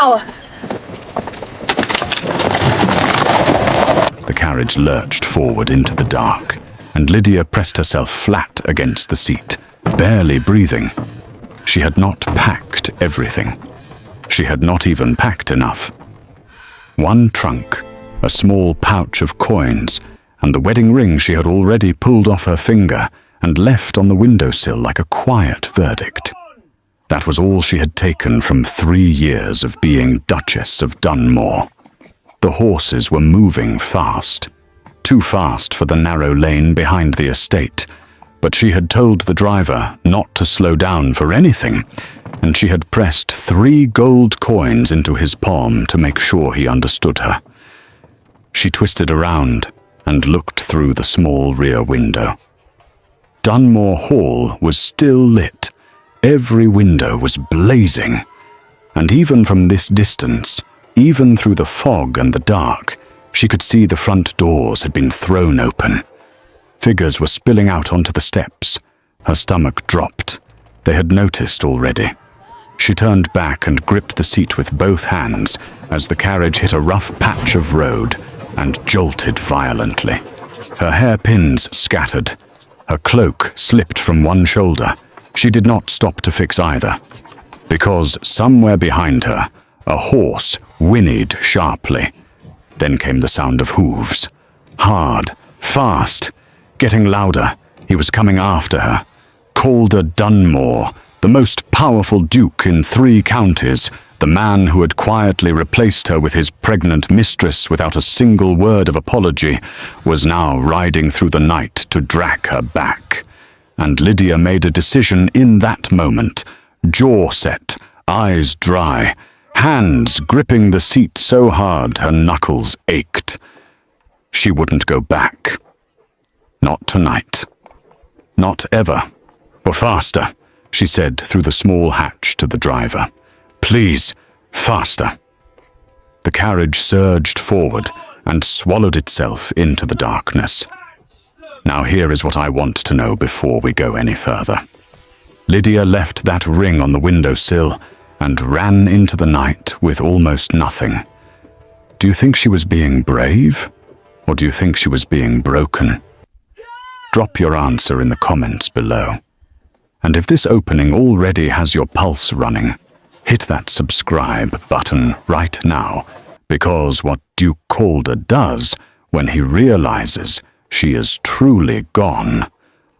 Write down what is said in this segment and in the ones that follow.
now! The carriage lurched forward into the dark, and Lydia pressed herself flat against the seat, barely breathing. She had not packed everything. She had not even packed enough. One trunk, a small pouch of coins, and the wedding ring she had already pulled off her finger and left on the windowsill like a quiet verdict. That was all she had taken from 3 years of being Duchess of Dunmore. The horses were moving fast. Too fast for the narrow lane behind the estate, but she had told the driver not to slow down for anything, and she had pressed 3 gold coins into his palm to make sure he understood her. She twisted around and looked through the small rear window. Dunmore Hall was still lit. Every window was blazing, and even from this distance, even through the fog and the dark, she could see the front doors had been thrown open. Figures were spilling out onto the steps. Her stomach dropped. They had noticed already. She turned back and gripped the seat with both hands as the carriage hit a rough patch of road and jolted violently. Her hairpins scattered. Her cloak slipped from one shoulder. She did not stop to fix either, because somewhere behind her, a horse whinnied sharply. Then came the sound of hooves. Hard, fast, getting louder. He was coming after her. Calder Dunmore, the most powerful duke in 3 counties, the man who had quietly replaced her with his pregnant mistress without a single word of apology, was now riding through the night to drag her back. And Lydia made a decision in that moment, jaw set, eyes dry, hands gripping the seat so hard her knuckles ached. She wouldn't go back. Not tonight. Not ever. Or faster, she said through the small hatch to the driver. Please, faster. The carriage surged forward and swallowed itself into the darkness. Now here is what I want to know before we go any further. Lydia left that ring on the windowsill and ran into the night with almost nothing. Do you think she was being brave? Or do you think she was being broken? Drop your answer in the comments below. And if this opening already has your pulse running, hit that subscribe button right now, because what Duke Calder does when he realizes she is truly gone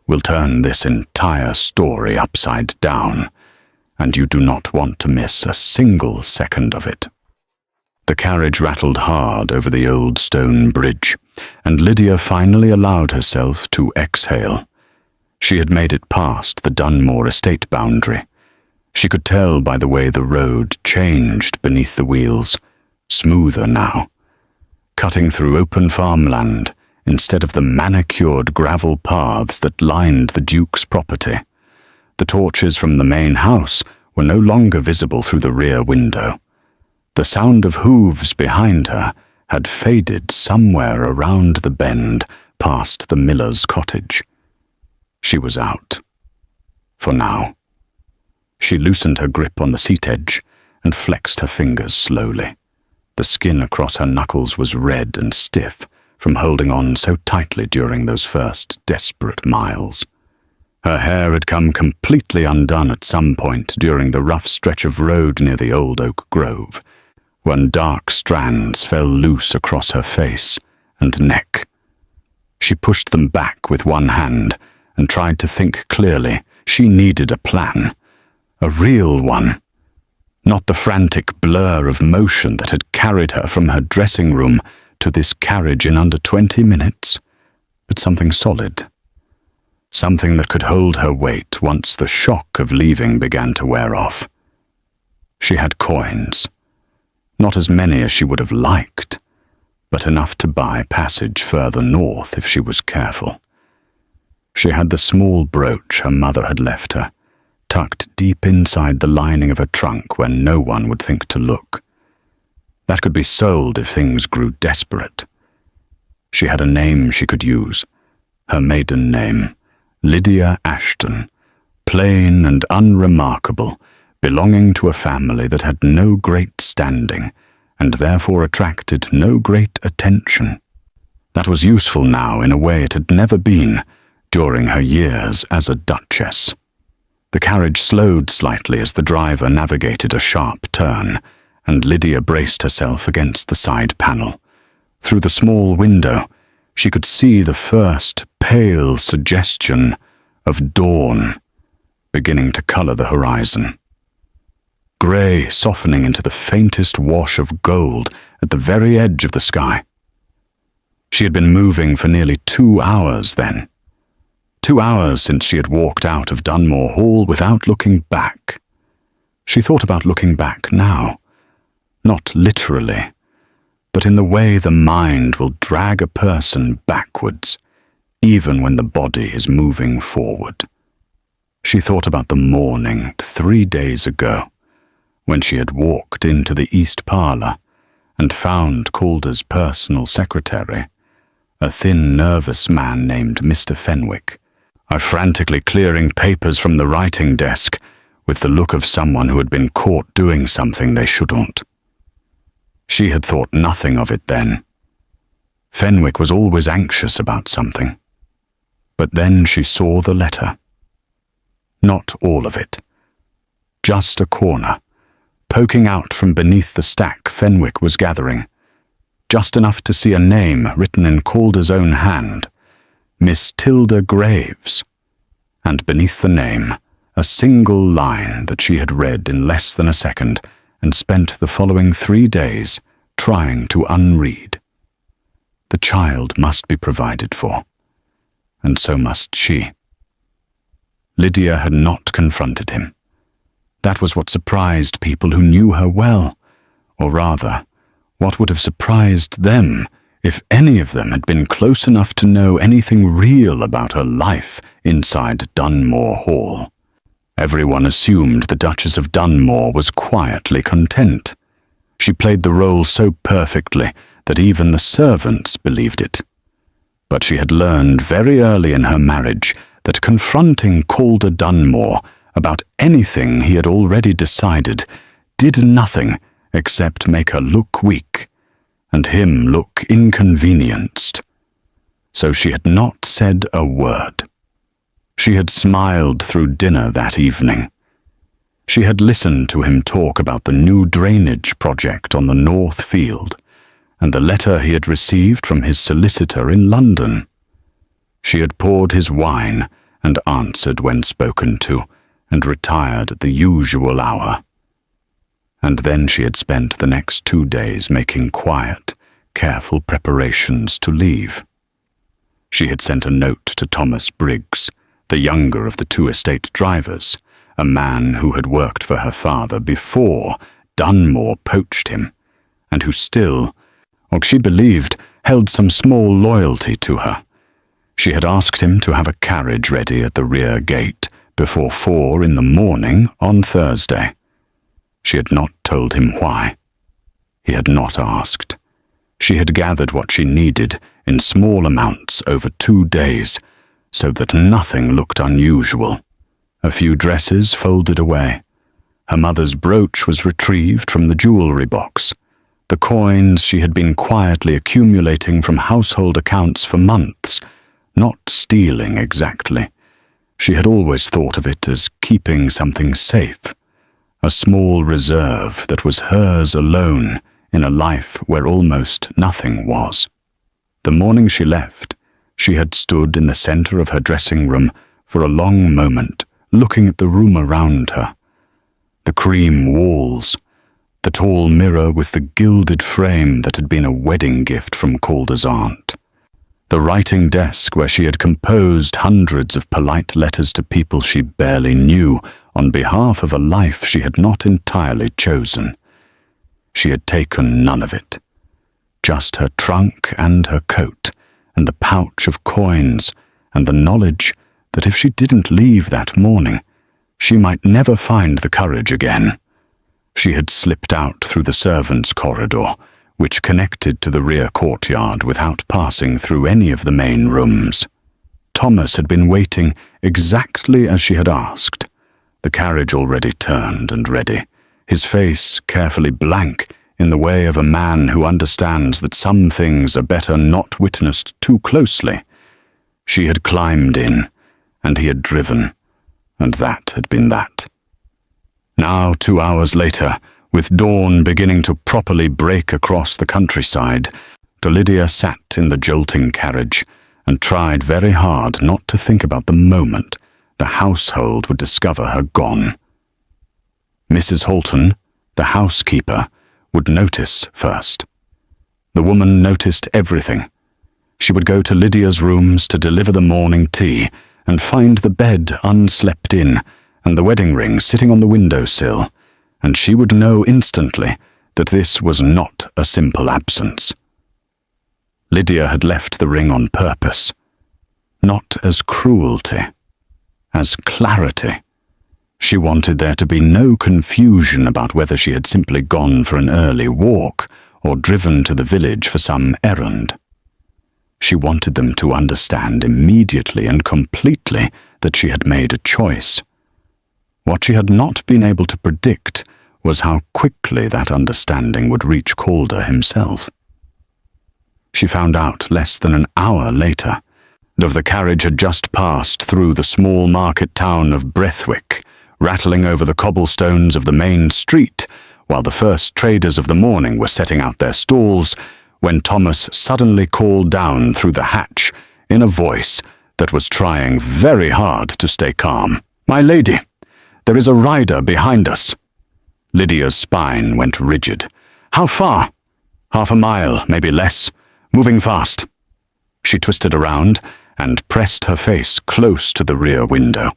will turn this entire story upside down, and you do not want to miss a single second of it. The carriage rattled hard over the old stone bridge, and Lydia finally allowed herself to exhale. She had made it past the Dunmore estate boundary. She could tell by the way the road changed beneath the wheels, smoother now, cutting through open farmland instead of the manicured gravel paths that lined the Duke's property. The torches from the main house were no longer visible through the rear window. The sound of hooves behind her had faded somewhere around the bend past the miller's cottage. She was out. For now. She loosened her grip on the seat edge and flexed her fingers slowly. The skin across her knuckles was red and stiff from holding on so tightly during those first desperate miles. Her hair had come completely undone at some point during the rough stretch of road near the old oak grove, when dark strands fell loose across her face and neck. She pushed them back with one hand and tried to think clearly. She needed a plan. A real one. Not the frantic blur of motion that had carried her from her dressing room to this carriage in under 20 minutes, but something solid. Something that could hold her weight once the shock of leaving began to wear off. She had coins. Not as many as she would have liked, but enough to buy passage further north if she was careful. She had the small brooch her mother had left her, tucked deep inside the lining of her trunk where no one would think to look. That could be sold if things grew desperate. She had a name she could use, her maiden name, Lydia Ashton, plain and unremarkable, belonging to a family that had no great standing and therefore attracted no great attention. That was useful now in a way it had never been during her years as a duchess. The carriage slowed slightly as the driver navigated a sharp turn, and Lydia braced herself against the side panel. Through the small window, she could see the first pale suggestion of dawn beginning to colour the horizon. Grey softening into the faintest wash of gold at the very edge of the sky. She had been moving for nearly 2 hours then. 2 hours since she had walked out of Dunmore Hall without looking back. She thought about looking back now. Not literally, but in the way the mind will drag a person backwards, even when the body is moving forward. She thought about the morning 3 days ago, when she had walked into the east parlour and found Calder's personal secretary, a thin, nervous man named Mr. Fenwick, frantically clearing papers from the writing desk with the look of someone who had been caught doing something they shouldn't. She had thought nothing of it then. Fenwick was always anxious about something. But then she saw the letter. Not all of it. Just a corner, poking out from beneath the stack Fenwick was gathering. Just enough to see a name written in Calder's own hand, Miss Tilda Graves, and beneath the name, a single line that she had read in less than a second and spent the following 3 days trying to unread. The child must be provided for, and so must she. Lydia had not confronted him. That was what surprised people who knew her well, or rather, what would have surprised them if any of them had been close enough to know anything real about her life inside Dunmore Hall. Everyone assumed the Duchess of Dunmore was quietly content. She played the role so perfectly that even the servants believed it. But she had learned very early in her marriage that confronting Calder Dunmore about anything he had already decided did nothing except make her look weak and him look inconvenienced. So she had not said a word. She had smiled through dinner that evening. She had listened to him talk about the new drainage project on the North Field and the letter he had received from his solicitor in London. She had poured his wine and answered when spoken to, and retired at the usual hour. And then she had spent the next 2 days making quiet, careful preparations to leave. She had sent a note to Thomas Briggs, the younger of the 2 estate drivers, a man who had worked for her father before Dunmore poached him, and who still, or she believed, held some small loyalty to her. She had asked him to have a carriage ready at the rear gate before 4 in the morning on Thursday. She had not told him why. He had not asked. She had gathered what she needed in small amounts over 2 days, so that nothing looked unusual. A few dresses folded away. Her mother's brooch was retrieved from the jewellery box. The coins she had been quietly accumulating from household accounts for months, not stealing exactly. She had always thought of it as keeping something safe, a small reserve that was hers alone in a life where almost nothing was. The morning she left, she had stood in the centre of her dressing room for a long moment, looking at the room around her. The cream walls, the tall mirror with the gilded frame that had been a wedding gift from Calder's aunt. The writing desk where she had composed hundreds of polite letters to people she barely knew on behalf of a life she had not entirely chosen. She had taken none of it. Just her trunk and her coat, and the pouch of coins, and the knowledge that if she didn't leave that morning, she might never find the courage again. She had slipped out through the servants' corridor, which connected to the rear courtyard without passing through any of the main rooms. Thomas had been waiting exactly as she had asked, the carriage already turned and ready, his face carefully blank in the way of a man who understands that some things are better not witnessed too closely. She had climbed in, and he had driven, and that had been that. Now, 2 hours later, with dawn beginning to properly break across the countryside, Lydia sat in the jolting carriage and tried very hard not to think about the moment the household would discover her gone. Mrs. Holton, the housekeeper, would notice first. The woman noticed everything. She would go to Lydia's rooms to deliver the morning tea and find the bed unslept in and the wedding ring sitting on the windowsill, and she would know instantly that this was not a simple absence. Lydia had left the ring on purpose, not as cruelty, as clarity. She wanted there to be no confusion about whether she had simply gone for an early walk or driven to the village for some errand. She wanted them to understand immediately and completely that she had made a choice. What she had not been able to predict was how quickly that understanding would reach Calder himself. She found out less than an hour later that the carriage had just passed through the small market town of Brethwick, rattling over the cobblestones of the main street, while the first traders of the morning were setting out their stalls, when Thomas suddenly called down through the hatch in a voice that was trying very hard to stay calm. "My lady, there is a rider behind us." Lydia's spine went rigid. "How far?" "Half a mile, maybe less. Moving fast." She twisted around and pressed her face close to the rear window.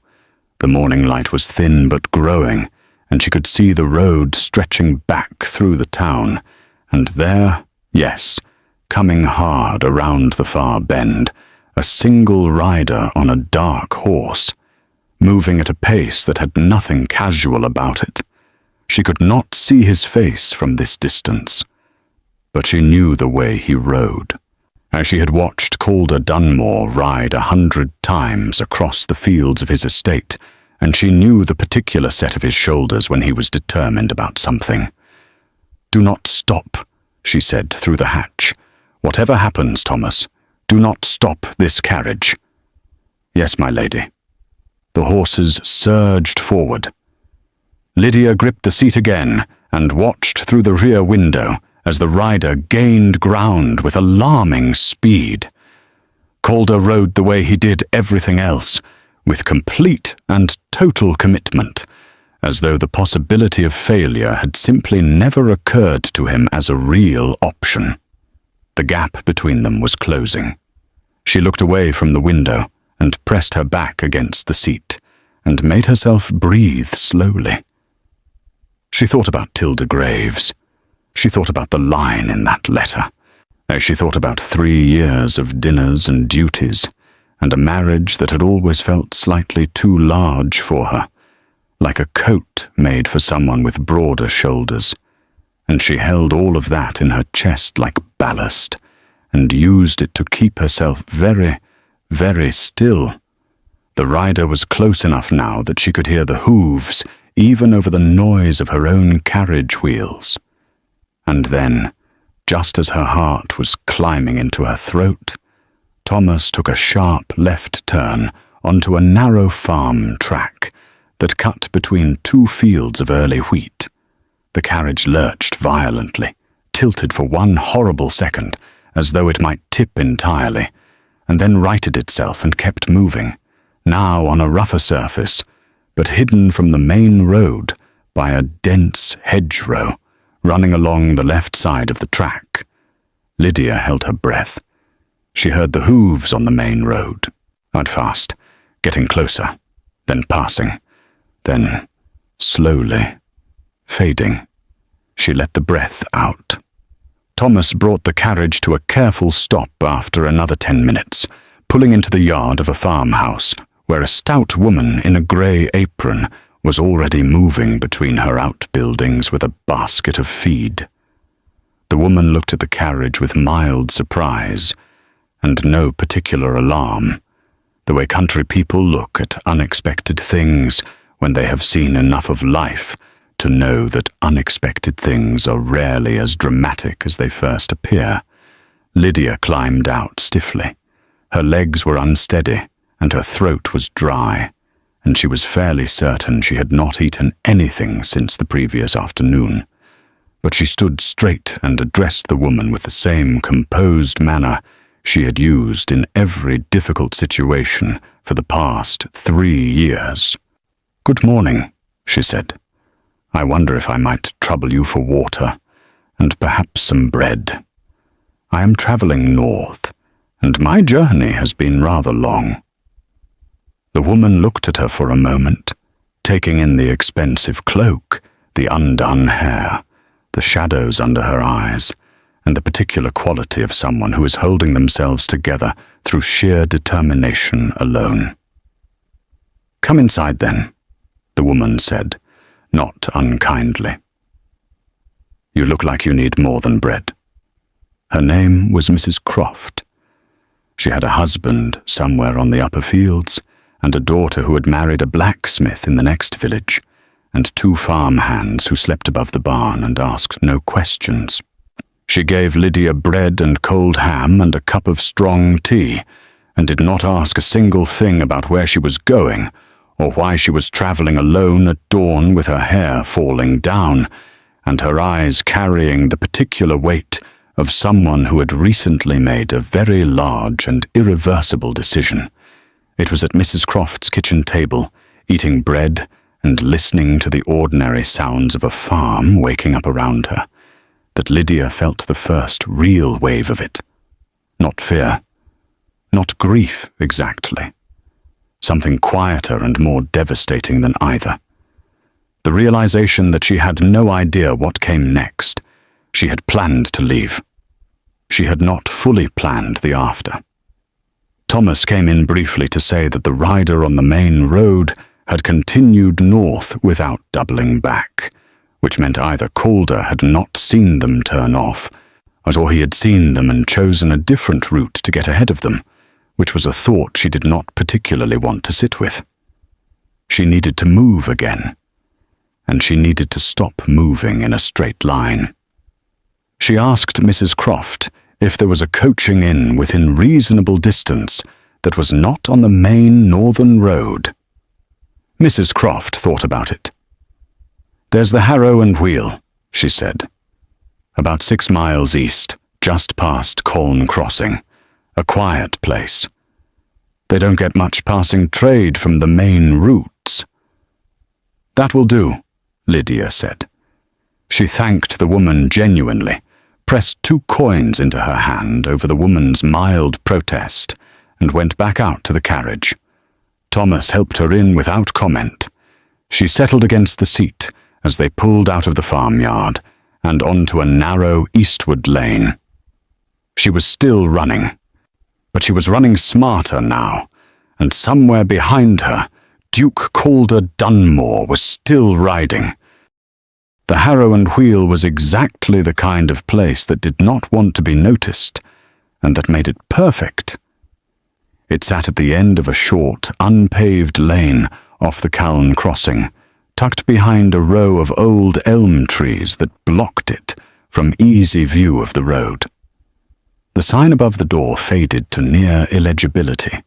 The morning light was thin but growing, and she could see the road stretching back through the town, and there, yes, coming hard around the far bend, a single rider on a dark horse, moving at a pace that had nothing casual about it. She could not see his face from this distance, but she knew the way he rode, as she had watched Calder Dunmore ride 100 times across the fields of his estate, and she knew the particular set of his shoulders when he was determined about something. "Do not stop," she said through the hatch. "Whatever happens, Thomas, do not stop this carriage." "Yes, my lady." The horses surged forward. Lydia gripped the seat again and watched through the rear window as the rider gained ground with alarming speed. Calder rode the way he did everything else, with complete and total commitment, as though the possibility of failure had simply never occurred to him as a real option. The gap between them was closing. She looked away from the window and pressed her back against the seat, and made herself breathe slowly. She thought about Tilda Graves. She thought about the line in that letter, as she thought about 3 years of dinners and duties, and a marriage that had always felt slightly too large for her, like a coat made for someone with broader shoulders, and she held all of that in her chest like ballast, and used it to keep herself very, very still. The rider was close enough now that she could hear the hooves even over the noise of her own carriage wheels. And then, just as her heart was climbing into her throat, Thomas took a sharp left turn onto a narrow farm track that cut between 2 fields of early wheat. The carriage lurched violently, tilted for one horrible second, as though it might tip entirely, and then righted itself and kept moving, now on a rougher surface, but hidden from the main road by a dense hedgerow running along the left side of the track. Lydia held her breath. She heard the hooves on the main road, at fast, getting closer, then passing, then slowly fading. She let the breath out. Thomas brought the carriage to a careful stop after another 10 minutes, pulling into the yard of a farmhouse, where a stout woman in a grey apron was already moving between her outbuildings with a basket of feed. The woman looked at the carriage with mild surprise, and no particular alarm, the way country people look at unexpected things when they have seen enough of life to know that unexpected things are rarely as dramatic as they first appear. Lydia climbed out stiffly. Her legs were unsteady, and her throat was dry, and she was fairly certain she had not eaten anything since the previous afternoon. But she stood straight and addressed the woman with the same composed manner she had used in every difficult situation for the past 3 years. "Good morning," she said. "I wonder if I might trouble you for water, and perhaps some bread. I am traveling north, and my journey has been rather long." The woman looked at her for a moment, taking in the expensive cloak, the undone hair, the shadows under her eyes, and the particular quality of someone who is holding themselves together through sheer determination alone. "Come inside then," the woman said, not unkindly. "You look like you need more than bread." Her name was Mrs. Croft. She had a husband somewhere on the upper fields, and a daughter who had married a blacksmith in the next village, and 2 farm hands who slept above the barn and asked no questions. She gave Lydia bread and cold ham and a cup of strong tea, and did not ask a single thing about where she was going, or why she was traveling alone at dawn with her hair falling down, and her eyes carrying the particular weight of someone who had recently made a very large and irreversible decision. It was at Mrs. Croft's kitchen table, eating bread and listening to the ordinary sounds of a farm waking up around her, that Lydia felt the first real wave of it. Not fear, not grief exactly. Something quieter and more devastating than either. The realization that she had no idea what came next. She had planned to leave. She had not fully planned the after. Thomas came in briefly to say that the rider on the main road had continued north without doubling back, which meant either Calder had not seen them turn off, or he had seen them and chosen a different route to get ahead of them, which was a thought she did not particularly want to sit with. She needed to move again, and she needed to stop moving in a straight line. She asked Mrs. Croft if there was a coaching inn within reasonable distance that was not on the main northern road. Mrs. Croft thought about it. "There's the Harrow and Wheel," she said. "About 6 miles east, just past Colne Crossing. A quiet place. They don't get much passing trade from the main routes." "That will do," Lydia said. She thanked the woman genuinely, pressed 2 coins into her hand over the woman's mild protest, and went back out to the carriage. Thomas helped her in without comment. She settled against the seat as they pulled out of the farmyard and onto a narrow eastward lane. She was still running, but she was running smarter now, and somewhere behind her, Duke Calder Dunmore was still riding. The Harrow and Wheel was exactly the kind of place that did not want to be noticed, and that made it perfect. It sat at the end of a short, unpaved lane off the Colne Crossing, tucked behind a row of old elm trees that blocked it from easy view of the road. The sign above the door faded to near illegibility.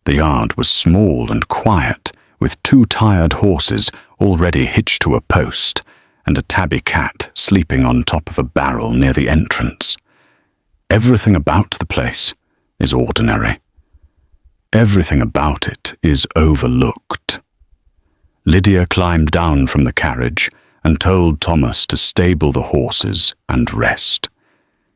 The yard was small and quiet, with 2 tired horses already hitched to a post, and a tabby cat sleeping on top of a barrel near the entrance. Everything about the place is ordinary. Everything about it is overlooked. Lydia climbed down from the carriage and told Thomas to stable the horses and rest.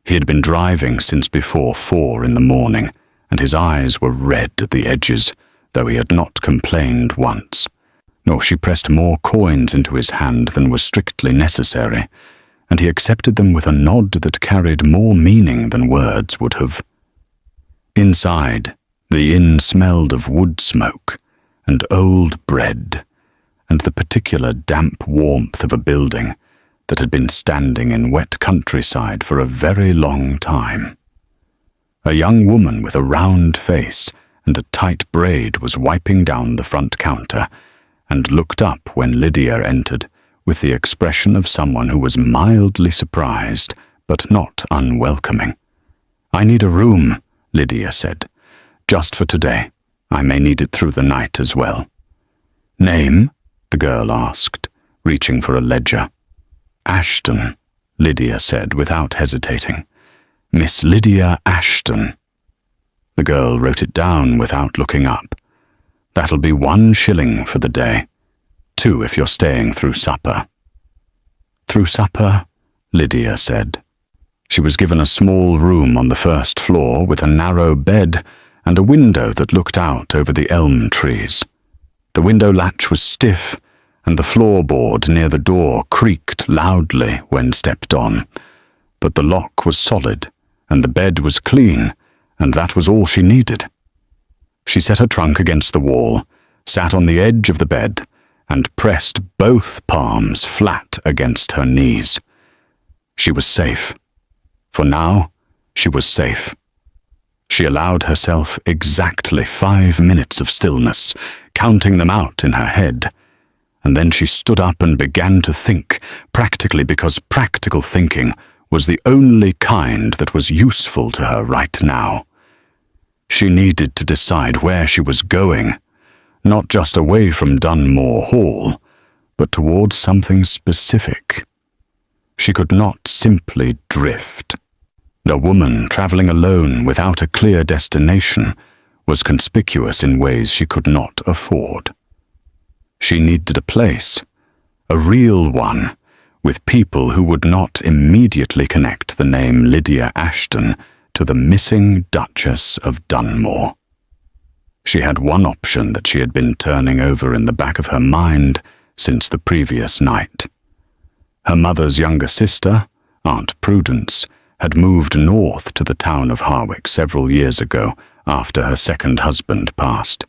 He had been driving since before 4 in the morning, and his eyes were red at the edges, though he had not complained once. Nor she pressed more coins into his hand than was strictly necessary, and he accepted them with a nod that carried more meaning than words would have. Inside, the inn smelled of wood smoke and old bread, and the particular damp warmth of a building that had been standing in wet countryside for a very long time. A young woman with a round face and a tight braid was wiping down the front counter, and looked up when Lydia entered, with the expression of someone who was mildly surprised, but not unwelcoming. "I need a room," Lydia said. "Just for today. I may need it through the night as well." "Name?" the girl asked, reaching for a ledger. "Ashton," Lydia said without hesitating. "Miss Lydia Ashton." The girl wrote it down without looking up. "That'll be 1 shilling for the day. 2 if you're staying through supper." "Through supper?" Lydia said. She was given a small room on the first floor with a narrow bed and a window that looked out over the elm trees. The window latch was stiff, and the floorboard near the door creaked loudly when stepped on. But the lock was solid, and the bed was clean, and that was all she needed. She set her trunk against the wall, sat on the edge of the bed, and pressed both palms flat against her knees. She was safe. For now, she was safe. She allowed herself exactly 5 minutes of stillness, counting them out in her head. And then she stood up and began to think, practically because practical thinking was the only kind that was useful to her right now. She needed to decide where she was going, not just away from Dunmore Hall, but towards something specific. She could not simply drift. A woman traveling alone without a clear destination was conspicuous in ways she could not afford. She needed a place, a real one, with people who would not immediately connect the name Lydia Ashton to the missing Duchess of Dunmore. She had one option that she had been turning over in the back of her mind since the previous night. Her mother's younger sister, Aunt Prudence, had moved north to the town of Harwick several years ago after her second husband passed.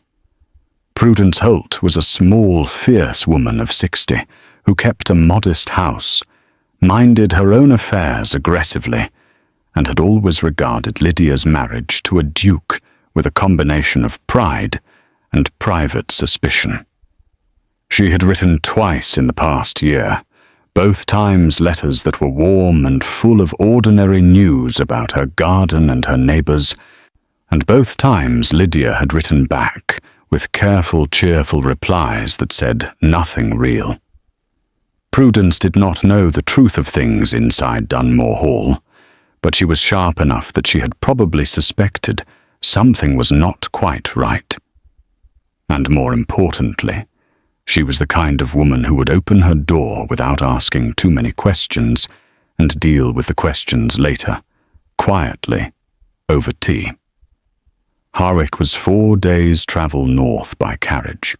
Prudence Holt was a small, fierce woman of 60 who kept a modest house, minded her own affairs aggressively, and had always regarded Lydia's marriage to a duke with a combination of pride and private suspicion. She had written twice in the past year, both times letters that were warm and full of ordinary news about her garden and her neighbours, and both times Lydia had written back with careful, cheerful replies that said nothing real. Prudence did not know the truth of things inside Dunmore Hall, but she was sharp enough that she had probably suspected something was not quite right. And more importantly, she was the kind of woman who would open her door without asking too many questions and deal with the questions later, quietly, over tea. Harwick was 4 days' travel north by carriage.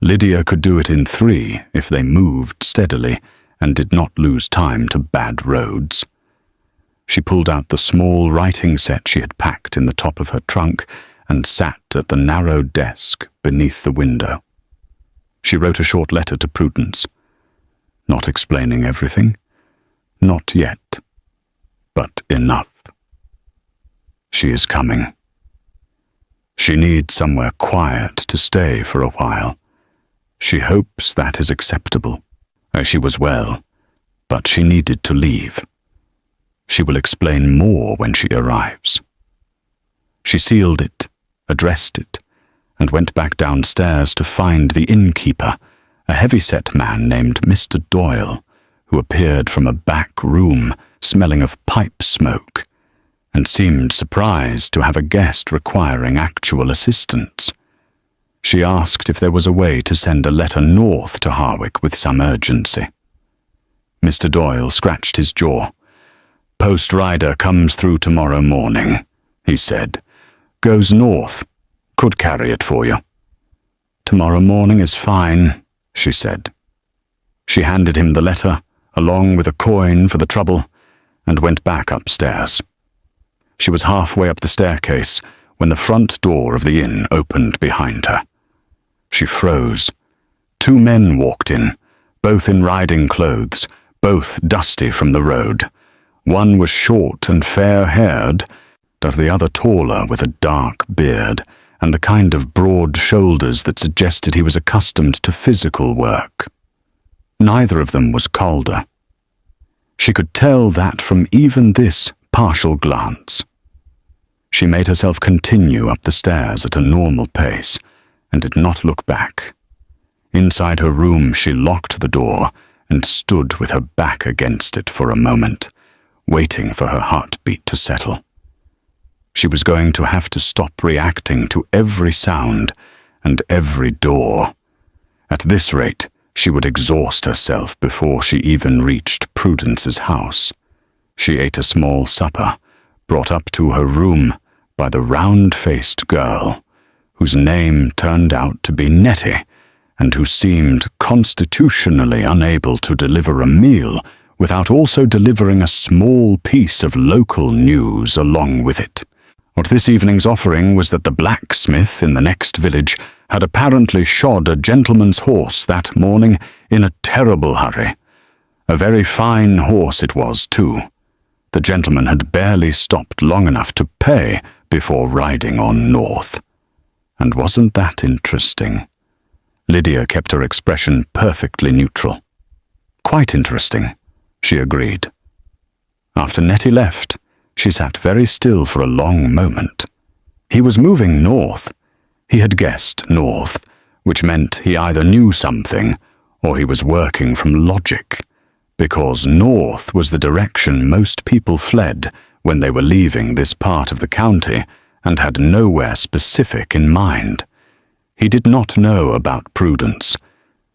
Lydia could do it in 3 if they moved steadily and did not lose time to bad roads. She pulled out the small writing set she had packed in the top of her trunk and sat at the narrow desk beneath the window. She wrote a short letter to Prudence, not explaining everything, not yet, but enough. She is coming. She needs somewhere quiet to stay for a while. She hopes that is acceptable. She was well, but she needed to leave. She will explain more when she arrives. She sealed it, addressed it, and went back downstairs to find the innkeeper, a heavy-set man named Mr. Doyle, who appeared from a back room smelling of pipe smoke, and seemed surprised to have a guest requiring actual assistance. She asked if there was a way to send a letter north to Harwick with some urgency. Mr. Doyle scratched his jaw. "Post rider comes through tomorrow morning," he said. "Goes north. Could carry it for you." "Tomorrow morning is fine," she said. She handed him the letter, along with a coin for the trouble, and went back upstairs. She was halfway up the staircase when the front door of the inn opened behind her. She froze. 2 men walked in, both in riding clothes, both dusty from the road. One was short and fair-haired, but the other taller with a dark beard and the kind of broad shoulders that suggested he was accustomed to physical work. Neither of them was Calder. She could tell that from even this partial glance. She made herself continue up the stairs at a normal pace and did not look back. Inside her room, she locked the door and stood with her back against it for a moment, waiting for her heartbeat to settle. She was going to have to stop reacting to every sound and every door. At this rate, she would exhaust herself before she even reached Prudence's house. She ate a small supper, brought up to her room by the round-faced girl, whose name turned out to be Nettie, and who seemed constitutionally unable to deliver a meal without also delivering a small piece of local news along with it. What this evening's offering was that the blacksmith in the next village had apparently shod a gentleman's horse that morning in a terrible hurry. A very fine horse it was, too. The gentleman had barely stopped long enough to pay before riding on north. And wasn't that interesting? Lydia kept her expression perfectly neutral. Quite interesting, she agreed. After Nettie left, she sat very still for a long moment. He was moving north. He had guessed north, which meant he either knew something or he was working from logic, because north was the direction most people fled when they were leaving this part of the county and had nowhere specific in mind. He did not know about Prudence.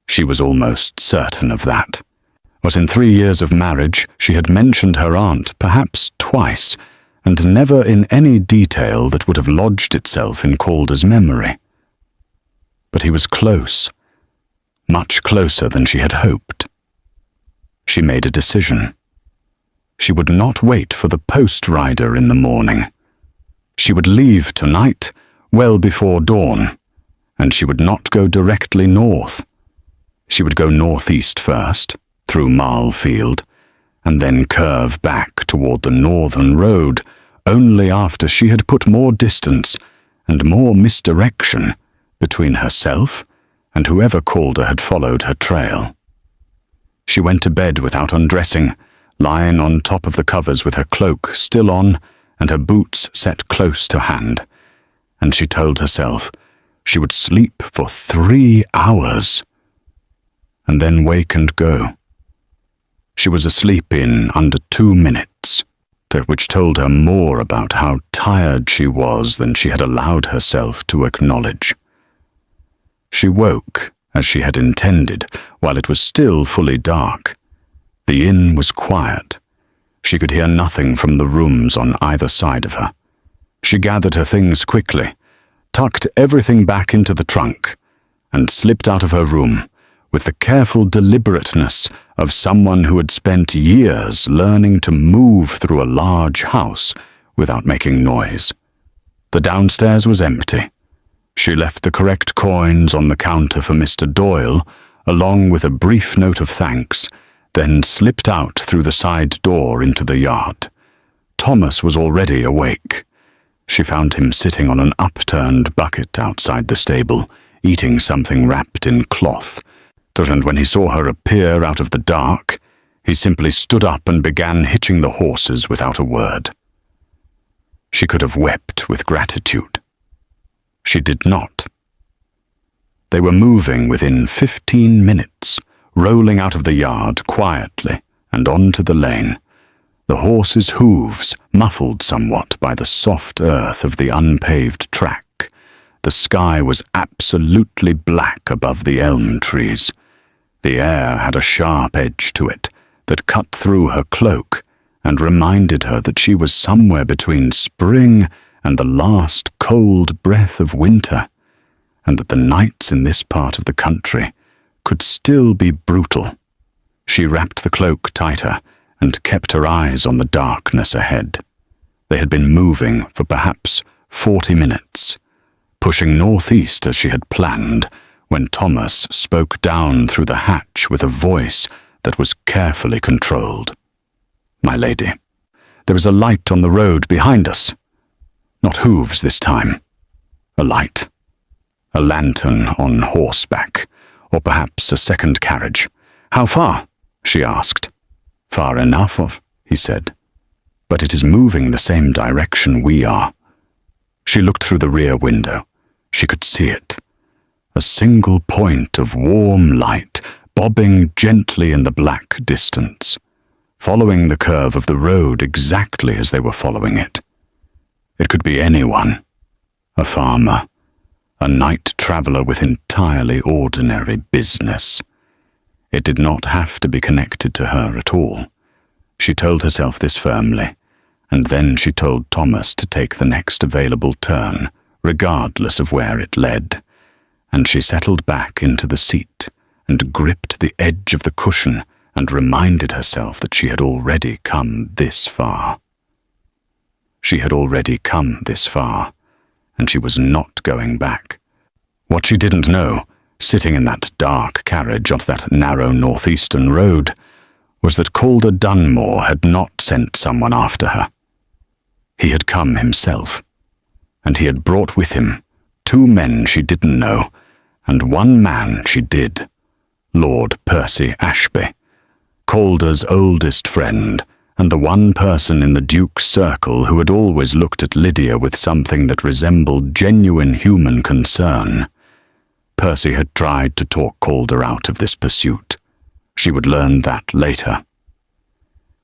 She was almost certain of that. But in 3 years of marriage, she had mentioned her aunt perhaps twice, and never in any detail that would have lodged itself in Calder's memory. But he was close, much closer than she had hoped. She made a decision. She would not wait for the post rider in the morning. She would leave tonight, well before dawn, and she would not go directly north. She would go northeast first, through Marl Field, and then curve back toward the northern road only after she had put more distance and more misdirection between herself and whoever Calder had followed her trail. She went to bed without undressing, lying on top of the covers with her cloak still on and her boots set close to hand, and she told herself she would sleep for 3 hours and then wake and go. She was asleep in under 2 minutes, which told her more about how tired she was than she had allowed herself to acknowledge. She woke, as she had intended, while it was still fully dark. The inn was quiet. She could hear nothing from the rooms on either side of her. She gathered her things quickly, tucked everything back into the trunk, and slipped out of her room with the careful deliberateness of someone who had spent years learning to move through a large house without making noise. The downstairs was empty. She left the correct coins on the counter for Mr. Doyle, along with a brief note of thanks, then slipped out through the side door into the yard. Thomas was already awake. She found him sitting on an upturned bucket outside the stable, eating something wrapped in cloth. And when he saw her appear out of the dark, he simply stood up and began hitching the horses without a word. She could have wept with gratitude. She did not. They were moving within 15 minutes, rolling out of the yard quietly and onto the lane, the horses' hooves muffled somewhat by the soft earth of the unpaved track. The sky was absolutely black above the elm trees. The air had a sharp edge to it that cut through her cloak and reminded her that she was somewhere between spring and the last cold breath of winter, and that the nights in this part of the country could still be brutal. She wrapped the cloak tighter and kept her eyes on the darkness ahead. They had been moving for perhaps 40 minutes, pushing northeast as she had planned, when Thomas spoke down through the hatch with a voice that was carefully controlled. "My lady, there is a light on the road behind us. Not hooves this time. A light. A lantern on horseback, or perhaps a second carriage. "How far?" she asked. "Far enough," he said. "But it is moving the same direction we are." She looked through the rear window. She could see it. A single point of warm light, bobbing gently in the black distance, following the curve of the road exactly as they were following it. It could be anyone. A farmer. A night traveler with entirely ordinary business. It did not have to be connected to her at all. She told herself this firmly, and then she told Thomas to take the next available turn, regardless of where it led, and she settled back into the seat and gripped the edge of the cushion and reminded herself that she had already come this far. She had already come this far, and she was not going back. What she didn't know, sitting in that dark carriage on that narrow northeastern road, was that Calder Dunmore had not sent someone after her. He had come himself, and he had brought with him 2 men she didn't know, and 1 man she did, Lord Percy Ashby, Calder's oldest friend, and the one person in the Duke's circle who had always looked at Lydia with something that resembled genuine human concern. Percy had tried to talk Calder out of this pursuit. She would learn that later.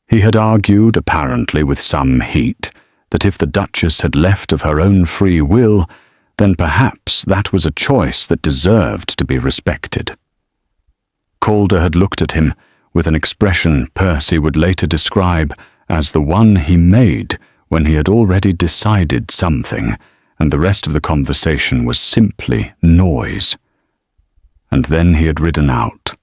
He had argued, apparently with some heat, that if the Duchess had left of her own free will, then perhaps that was a choice that deserved to be respected. Calder had looked at him with an expression Percy would later describe as the one he made when he had already decided something, and the rest of the conversation was simply noise. And then he had ridden out.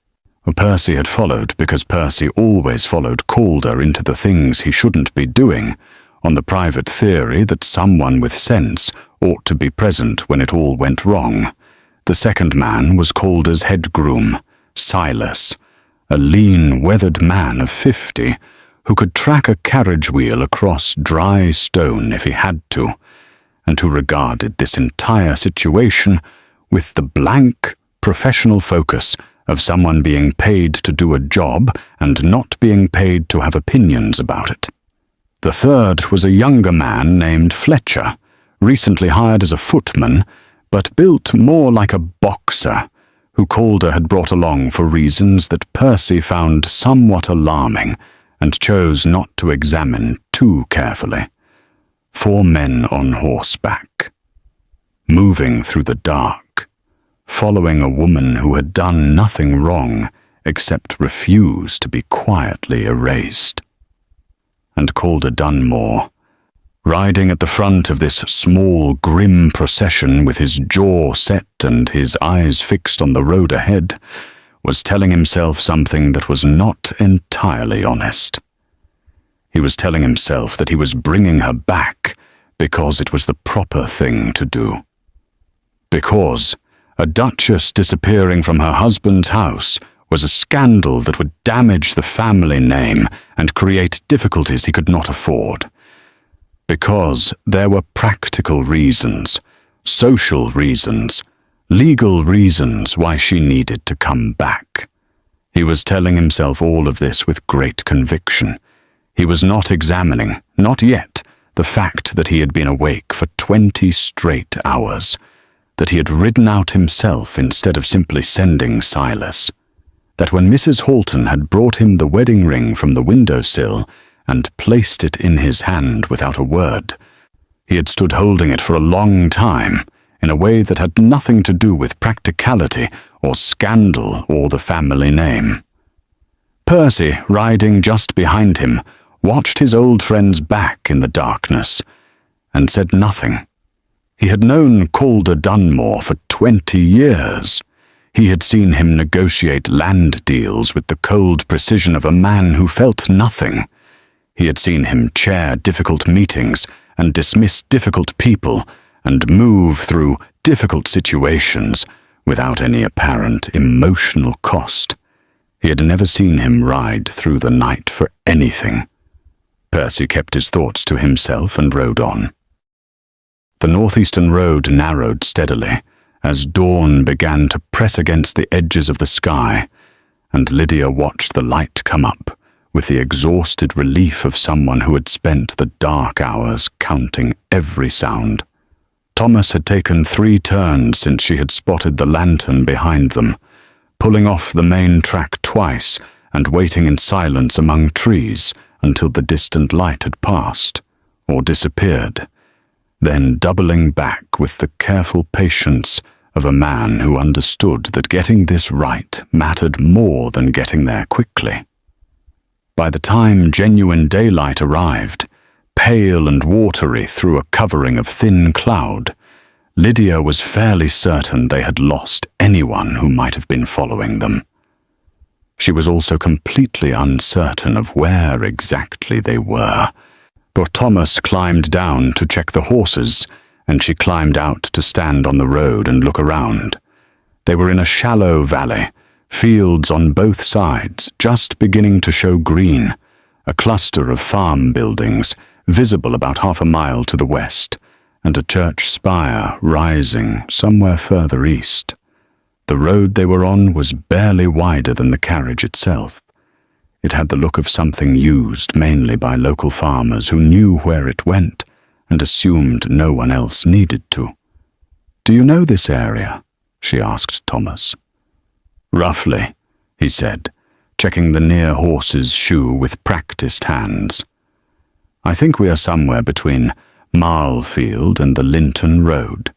Percy had followed because Percy always followed Calder into the things he shouldn't be doing, on the private theory that someone with sense ought to be present when it all went wrong. The second man was Calder's head groom, Silas, a lean, weathered man of 50, who could track a carriage wheel across dry stone if he had to, and who regarded this entire situation with the blank, professional focus of someone being paid to do a job and not being paid to have opinions about it. The third was a younger man named Fletcher, recently hired as a footman, but built more like a boxer, who Calder had brought along for reasons that Percy found somewhat alarming and chose not to examine too carefully. 4 men on horseback, moving through the dark, following a woman who had done nothing wrong except refuse to be quietly erased. And Calder Dunmore, riding at the front of this small, grim procession with his jaw set and his eyes fixed on the road ahead, was telling himself something that was not entirely honest. He was telling himself that he was bringing her back because it was the proper thing to do. Because a duchess disappearing from her husband's house was a scandal that would damage the family name and create difficulties he could not afford. Because there were practical reasons, social reasons, legal reasons why she needed to come back. He was telling himself all of this with great conviction. He was not examining, not yet, the fact that he had been awake for 20 straight hours, that he had ridden out himself instead of simply sending Silas, that when Mrs. Halton had brought him the wedding ring from the windowsill and placed it in his hand without a word, he had stood holding it for a long time, in a way that had nothing to do with practicality or scandal or the family name. Percy, riding just behind him, watched his old friend's back in the darkness and said nothing. He had known Calder Dunmore for 20 years. He had seen him negotiate land deals with the cold precision of a man who felt nothing. He had seen him chair difficult meetings and dismiss difficult people and move through difficult situations without any apparent emotional cost. He had never seen him ride through the night for anything. Percy kept his thoughts to himself and rode on. The northeastern road narrowed steadily as dawn began to press against the edges of the sky, and Lydia watched the light come up with the exhausted relief of someone who had spent the dark hours counting every sound. Thomas had taken 3 turns since she had spotted the lantern behind them, pulling off the main track twice and waiting in silence among trees until the distant light had passed or disappeared, then doubling back with the careful patience of a man who understood that getting this right mattered more than getting there quickly. By the time genuine daylight arrived, pale and watery through a covering of thin cloud, Lydia was fairly certain they had lost anyone who might have been following them. She was also completely uncertain of where exactly they were, but Thomas climbed down to check the horses, and she climbed out to stand on the road and look around. They were in a shallow valley, fields on both sides just beginning to show green, a cluster of farm buildings visible about half a mile to the west, and a church spire rising somewhere further east. The road they were on was barely wider than the carriage itself. It had the look of something used mainly by local farmers who knew where it went and assumed no one else needed to. "Do you know this area?" she asked Thomas. "Roughly," he said, checking the near horse's shoe with practiced hands. "I think we are somewhere between Marlfield and the Linton Road.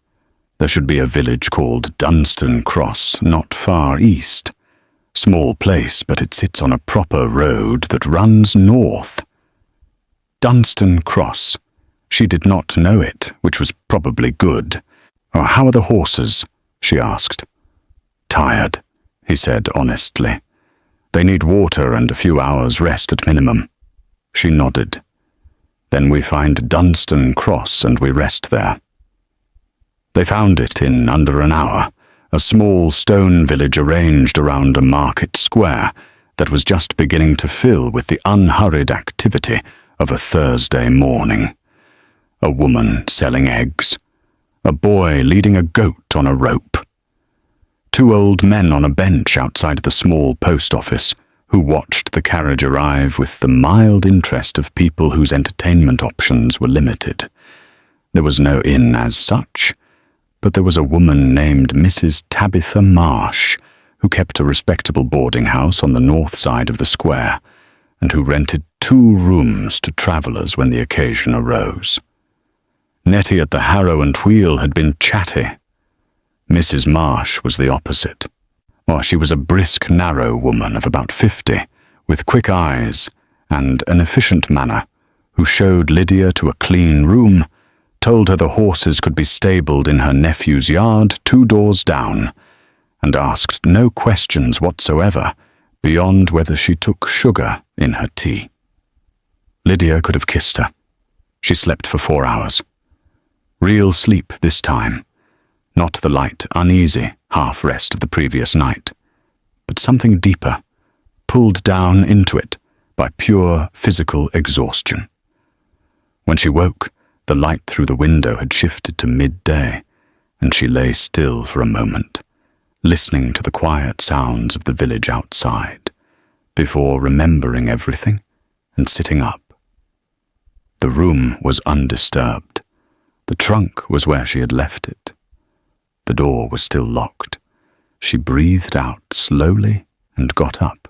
There should be a village called Dunstan Cross not far east. Small place, but it sits on a proper road that runs north." Dunstan Cross. She did not know it, which was probably good. "How are the horses?" she asked. "Tired," he said honestly. "They need water and a few hours' rest at minimum." She nodded. "Then we find Dunstan Cross and we rest there." They found it in under an hour, a small stone village arranged around a market square that was just beginning to fill with the unhurried activity of a Thursday morning. A woman selling eggs, a boy leading a goat on a rope, 2 old men on a bench outside the small post office who watched the carriage arrive with the mild interest of people whose entertainment options were limited. There was no inn as such, but there was a woman named Mrs. Tabitha Marsh who kept a respectable boarding house on the north side of the square and who rented 2 rooms to travellers when the occasion arose. Nettie at the harrow and wheel had been chatty. Mrs. Marsh was the opposite. She was a brisk, narrow woman of about 50, with quick eyes and an efficient manner, who showed Lydia to a clean room, told her the horses could be stabled in her nephew's yard 2 doors down, and asked no questions whatsoever beyond whether she took sugar in her tea. Lydia could have kissed her. She slept for 4 hours. Real sleep this time, not the light, uneasy half-rest of the previous night, but something deeper, pulled down into it by pure physical exhaustion. When she woke, the light through the window had shifted to midday, and she lay still for a moment, listening to the quiet sounds of the village outside, before remembering everything and sitting up. The room was undisturbed. The trunk was where she had left it. The door was still locked. She breathed out slowly and got up.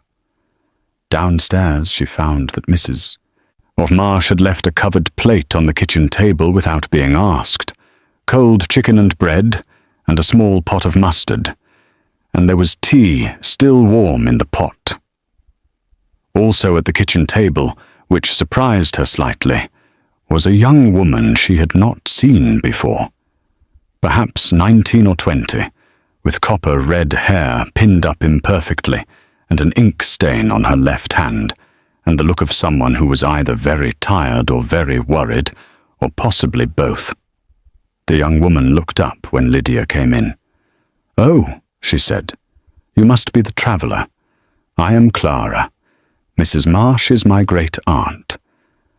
Downstairs she found that Mrs. Marsh had left a covered plate on the kitchen table without being asked, cold chicken and bread, and a small pot of mustard, and there was tea still warm in the pot. Also at the kitchen table, which surprised her slightly, was a young woman she had not seen before. Perhaps 19 or 20, with copper-red hair pinned up imperfectly and an ink stain on her left hand, and the look of someone who was either very tired or very worried, or possibly both. The young woman looked up when Lydia came in. "Oh," she said, "you must be the traveller. I am Clara. Mrs. Marsh is my great-aunt.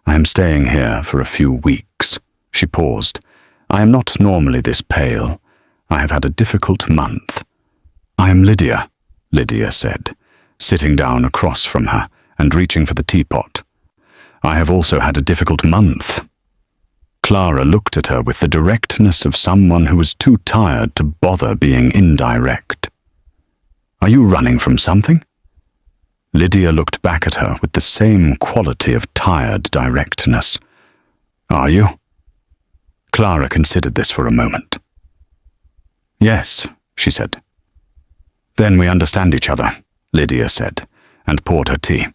I am staying here for a few weeks." She paused. I am not normally this pale. I have had a difficult month." "I am Lydia," Lydia said, sitting down across from her and reaching for the teapot. "I have also had a difficult month." Clara looked at her with the directness of someone who was too tired to bother being indirect. "Are you running from something?" Lydia looked back at her with the same quality of tired directness. "Are you?" Clara considered this for a moment. "Yes," she said. "Then we understand each other," Lydia said, and poured her tea.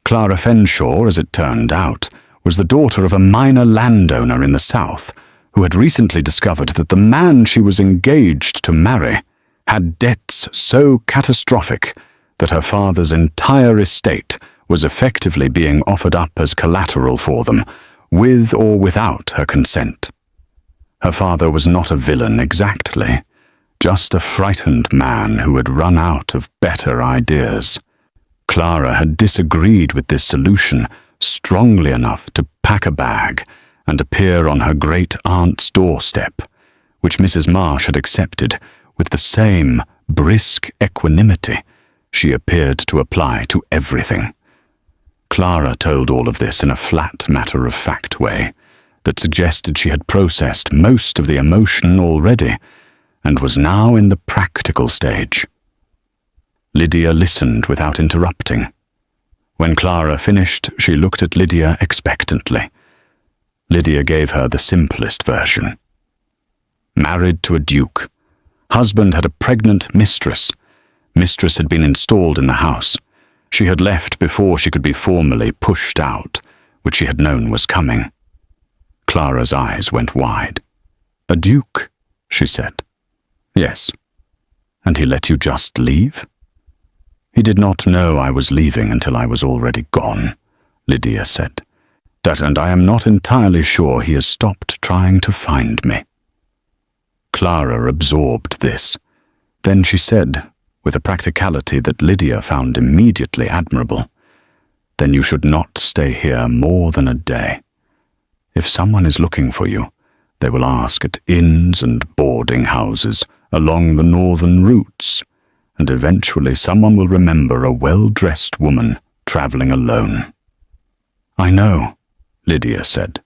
Clara Fenshaw, as it turned out, was the daughter of a minor landowner in the south who had recently discovered that the man she was engaged to marry had debts so catastrophic that her father's entire estate was effectively being offered up as collateral for them, with or without her consent. Her father was not a villain exactly, just a frightened man who had run out of better ideas. Clara had disagreed with this solution strongly enough to pack a bag and appear on her great-aunt's doorstep, which Mrs. Marsh had accepted with the same brisk equanimity she appeared to apply to everything. Clara told all of this in a flat matter-of-fact way that suggested she had processed most of the emotion already and was now in the practical stage. Lydia listened without interrupting. When Clara finished, she looked at Lydia expectantly. Lydia gave her the simplest version. Married to a duke. Husband had a pregnant mistress. Mistress had been installed in the house. She had left before she could be formally pushed out, which she had known was coming. Clara's eyes went wide. "A duke?" she said. "Yes." "And he let you just leave?" "He did not know I was leaving until I was already gone," Lydia said. "And I am not entirely sure he has stopped trying to find me." Clara absorbed this. Then she said, with a practicality that Lydia found immediately admirable, "Then you should not stay here more than a day. If someone is looking for you, they will ask at inns and boarding houses along the northern routes, and eventually someone will remember a well-dressed woman traveling alone." "I know," Lydia said.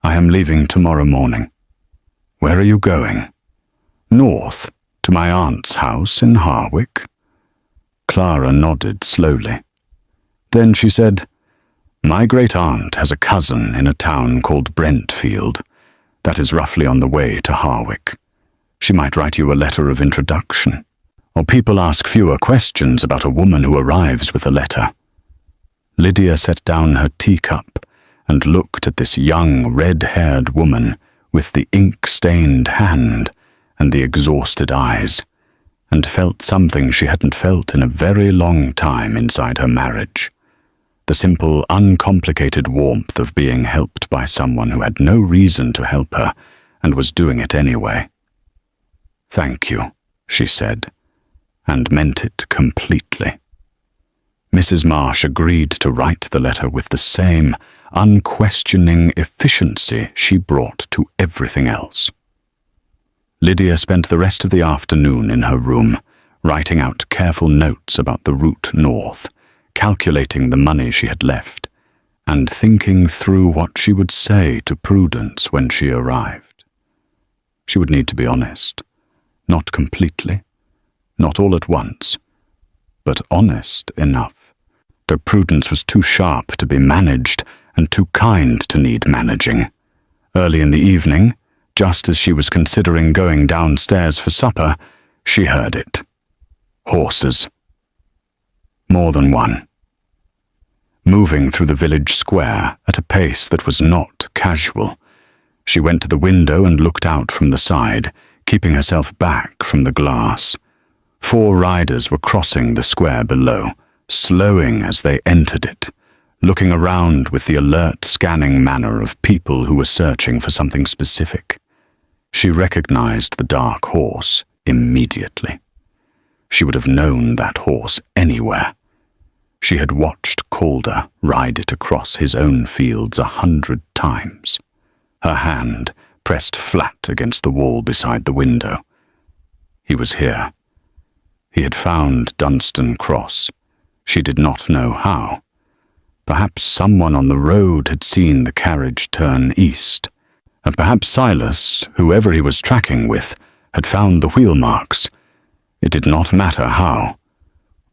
"I am leaving tomorrow morning." "Where are you going?" "North, to my aunt's house in Harwick." Clara nodded slowly. Then she said, "My great-aunt has a cousin in a town called Brentfield. That is roughly on the way to Harwick. She might write you a letter of introduction. Or people ask fewer questions about a woman who arrives with a letter." Lydia set down her teacup and looked at this young, red-haired woman with the ink-stained hand and the exhausted eyes, and felt something she hadn't felt in a very long time inside her marriage. The simple, uncomplicated warmth of being helped by someone who had no reason to help her and was doing it anyway. "Thank you," she said, and meant it completely. Mrs. Marsh agreed to write the letter with the same unquestioning efficiency she brought to everything else. Lydia spent the rest of the afternoon in her room, writing out careful notes about the route north, calculating the money she had left, and thinking through what she would say to Prudence when she arrived. She would need to be honest, not completely, not all at once, but honest enough. Though Prudence was too sharp to be managed and too kind to need managing. Early in the evening, just as she was considering going downstairs for supper, she heard it. Horses. More than one. Moving through the village square at a pace that was not casual, she went to the window and looked out from the side, keeping herself back from the glass. 4 riders were crossing the square below, slowing as they entered it, looking around with the alert, scanning manner of people who were searching for something specific. She recognized the dark horse immediately. She would have known that horse anywhere. She had watched Calder ride it across his own fields 100 times. Her hand, pressed flat against the wall beside the window. He was here. He had found Dunstan Cross. She did not know how. Perhaps someone on the road had seen the carriage turn east, and perhaps Silas, whoever he was tracking with, had found the wheel marks. It did not matter how.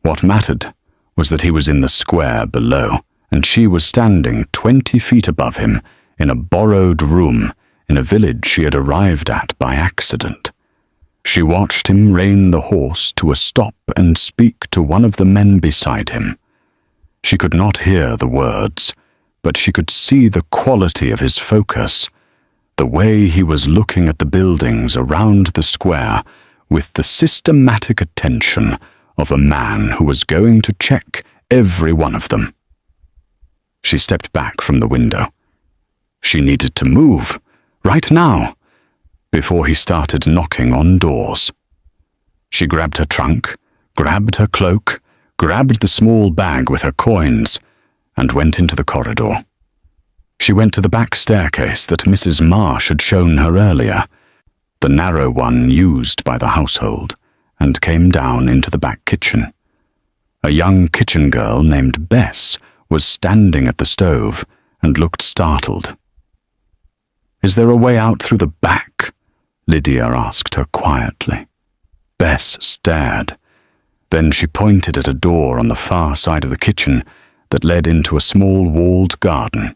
What mattered was that he was in the square below, and she was standing 20 feet above him in a borrowed room in a village she had arrived at by accident. She watched him rein the horse to a stop and speak to one of the men beside him. She could not hear the words, but she could see the quality of his focus, the way he was looking at the buildings around the square with the systematic attention of a man who was going to check every one of them. She stepped back from the window. She needed to move, right now, before he started knocking on doors. She grabbed her trunk, grabbed her cloak, grabbed the small bag with her coins, and went into the corridor. She went to the back staircase that Mrs. Marsh had shown her earlier, the narrow one used by the household, and came down into the back kitchen. A young kitchen girl named Bess was standing at the stove and looked startled. "Is there a way out through the back?" Lydia asked her quietly. Bess stared. Then she pointed at a door on the far side of the kitchen that led into a small walled garden.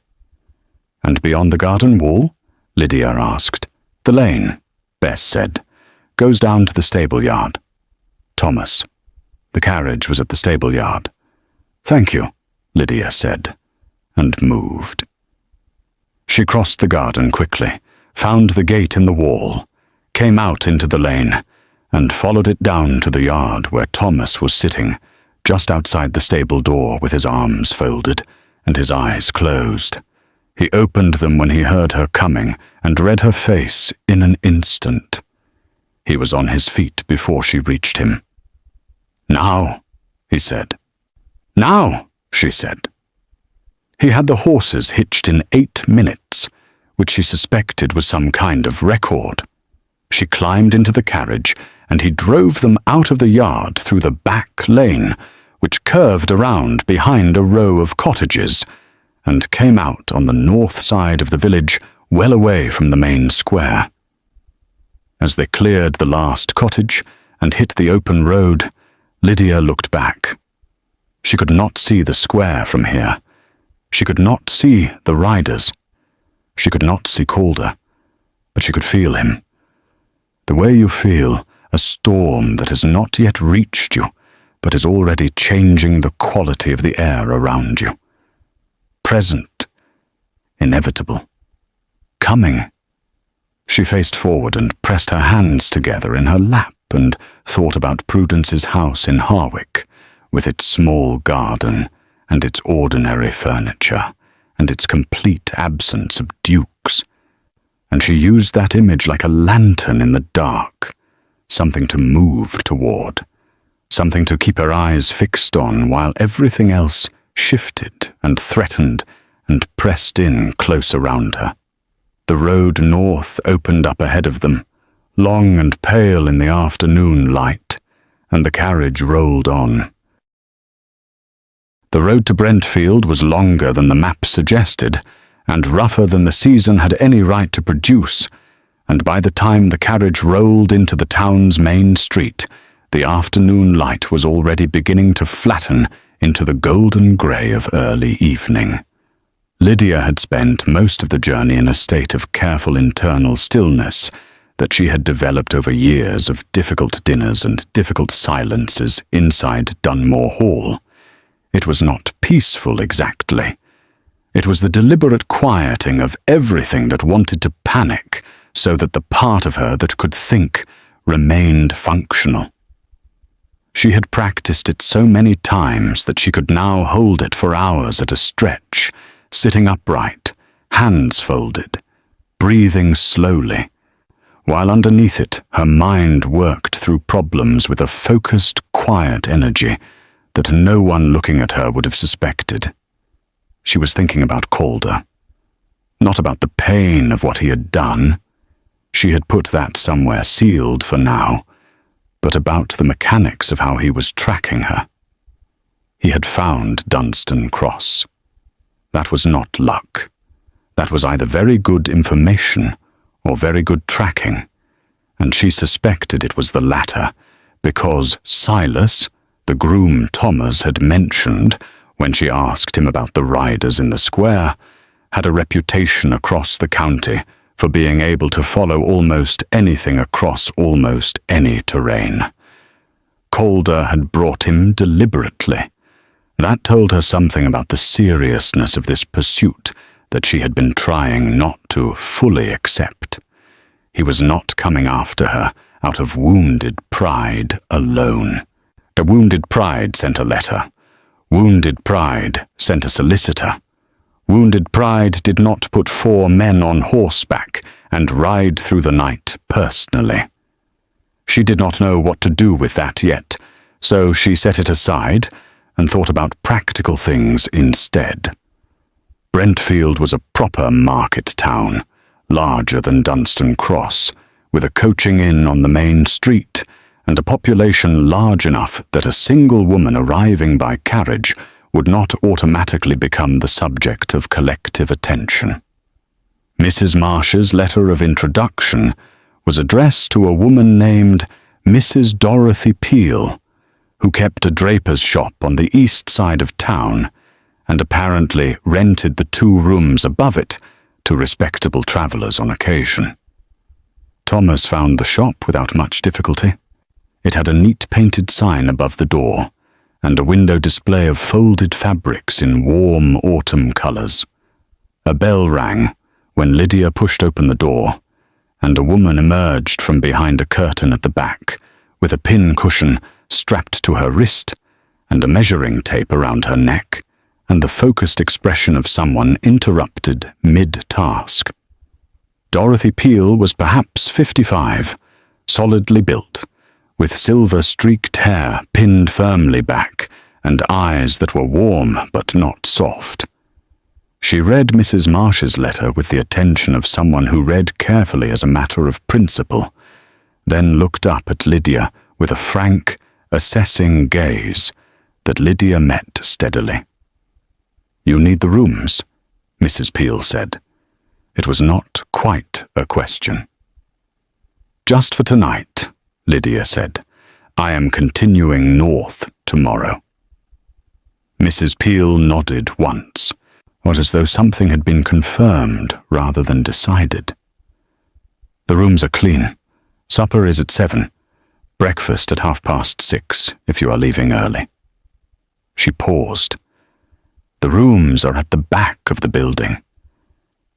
"And beyond the garden wall?" Lydia asked. "The lane," Bess said, "goes down to the stable yard." Thomas. The carriage was at the stable yard. "Thank you," Lydia said, and moved. She crossed the garden quickly, found the gate in the wall, came out into the lane, and followed it down to the yard where Thomas was sitting, just outside the stable door with his arms folded and his eyes closed. He opened them when he heard her coming and read her face in an instant. He was on his feet before she reached him. "Now," he said. "Now," she said. He had the horses hitched in 8 minutes, which she suspected was some kind of record. She climbed into the carriage, and he drove them out of the yard through the back lane, which curved around behind a row of cottages, and came out on the north side of the village, well away from the main square. As they cleared the last cottage and hit the open road, Lydia looked back. She could not see the square from here. She could not see the riders. She could not see Calder, but she could feel him. The way you feel a storm that has not yet reached you, but is already changing the quality of the air around you. Present, inevitable, coming. She faced forward and pressed her hands together in her lap and thought about Prudence's house in Harwick, with its small garden and its ordinary furniture and its complete absence of dukes. And she used that image like a lantern in the dark, something to move toward, something to keep her eyes fixed on while everything else shifted and threatened and pressed in close around her. The road north opened up ahead of them, long and pale in the afternoon light, and the carriage rolled on. The road to Brentfield was longer than the map suggested, and rougher than the season had any right to produce, and by the time the carriage rolled into the town's main street, the afternoon light was already beginning to flatten into the golden grey of early evening. Lydia had spent most of the journey in a state of careful internal stillness that she had developed over years of difficult dinners and difficult silences inside Dunmore Hall. It was not peaceful exactly. It was the deliberate quieting of everything that wanted to panic so that the part of her that could think remained functional. She had practiced it so many times that she could now hold it for hours at a stretch, sitting upright, hands folded, breathing slowly, while underneath it her mind worked through problems with a focused, quiet energy that no one looking at her would have suspected. She was thinking about Calder, not about the pain of what he had done. She had put that somewhere sealed for now, but about the mechanics of how he was tracking her. He had found Dunstan Cross. That was not luck. That was either very good information or very good tracking, and she suspected it was the latter, because Silas, the groom Thomas had mentioned when she asked him about the riders in the square, had a reputation across the county for being able to follow almost anything across almost any terrain. Calder had brought him deliberately. That told her something about the seriousness of this pursuit that she had been trying not to fully accept. He was not coming after her out of wounded pride alone. The wounded pride sent a letter. Wounded pride sent a solicitor. Wounded pride did not put 4 men on horseback and ride through the night personally. She did not know what to do with that yet, so she set it aside and thought about practical things instead. Brentfield was a proper market town, larger than Dunstan Cross, with a coaching inn on the main street and a population large enough that a single woman arriving by carriage would not automatically become the subject of collective attention. Mrs. Marsh's letter of introduction was addressed to a woman named Mrs. Dorothy Peel, who kept a draper's shop on the east side of town and apparently rented the 2 rooms above it to respectable travellers on occasion. Thomas found the shop without much difficulty. It had a neat painted sign above the door and a window display of folded fabrics in warm autumn colours. A bell rang when Lydia pushed open the door, and a woman emerged from behind a curtain at the back with a pin cushion strapped to her wrist and a measuring tape around her neck and the focused expression of someone interrupted mid-task. Dorothy Peel was perhaps 55, solidly built, with silver-streaked hair pinned firmly back and eyes that were warm but not soft. She read Mrs. Marsh's letter with the attention of someone who read carefully as a matter of principle, then looked up at Lydia with a frank, assessing gaze that Lydia met steadily. "You need the rooms," Mrs. Peel said. It was not quite a question. "Just for tonight," Lydia said. "I am continuing north tomorrow." Mrs. Peel nodded once, or as though something had been confirmed rather than decided. "The rooms are clean. Supper is at 7. Breakfast at 6:30 if you are leaving early." She paused. "The rooms are at the back of the building.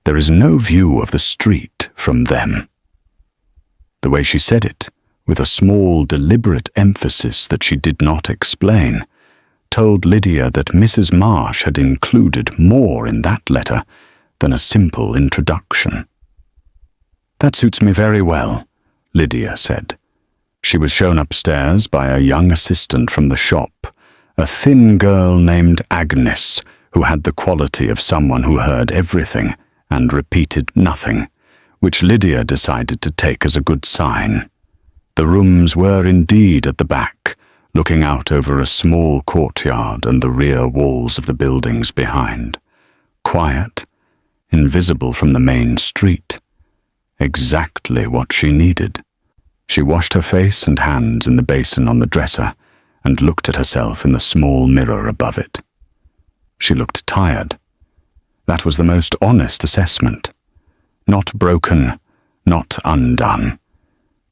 There is no view of the street from them." The way she said it, with a small, deliberate emphasis that she did not explain, told Lydia that Mrs. Marsh had included more in that letter than a simple introduction. "That suits me very well," Lydia said. She was shown upstairs by a young assistant from the shop, a thin girl named Agnes, who had the quality of someone who heard everything and repeated nothing, which Lydia decided to take as a good sign. The rooms were indeed at the back, looking out over a small courtyard and the rear walls of the buildings behind. Quiet, invisible from the main street. Exactly what she needed. She washed her face and hands in the basin on the dresser and looked at herself in the small mirror above it. She looked tired. That was the most honest assessment. Not broken, not undone,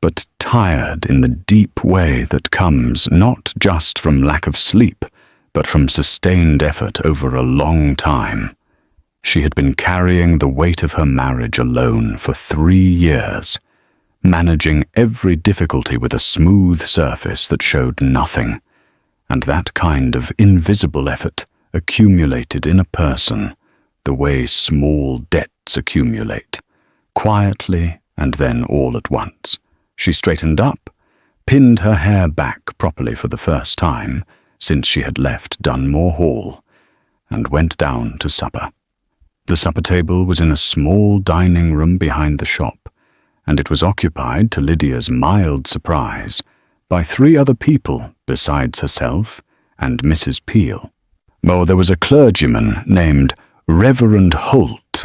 but tired in the deep way that comes not just from lack of sleep, but from sustained effort over a long time. She had been carrying the weight of her marriage alone for 3 years, managing every difficulty with a smooth surface that showed nothing, and that kind of invisible effort accumulated in a person the way small debts accumulate, quietly and then all at once. She straightened up, pinned her hair back properly for the first time since she had left Dunmore Hall, and went down to supper. The supper table was in a small dining room behind the shop, and it was occupied, to Lydia's mild surprise, by 3 other people besides herself and Mrs. Peel. Oh, there was a clergyman named Reverend Holt,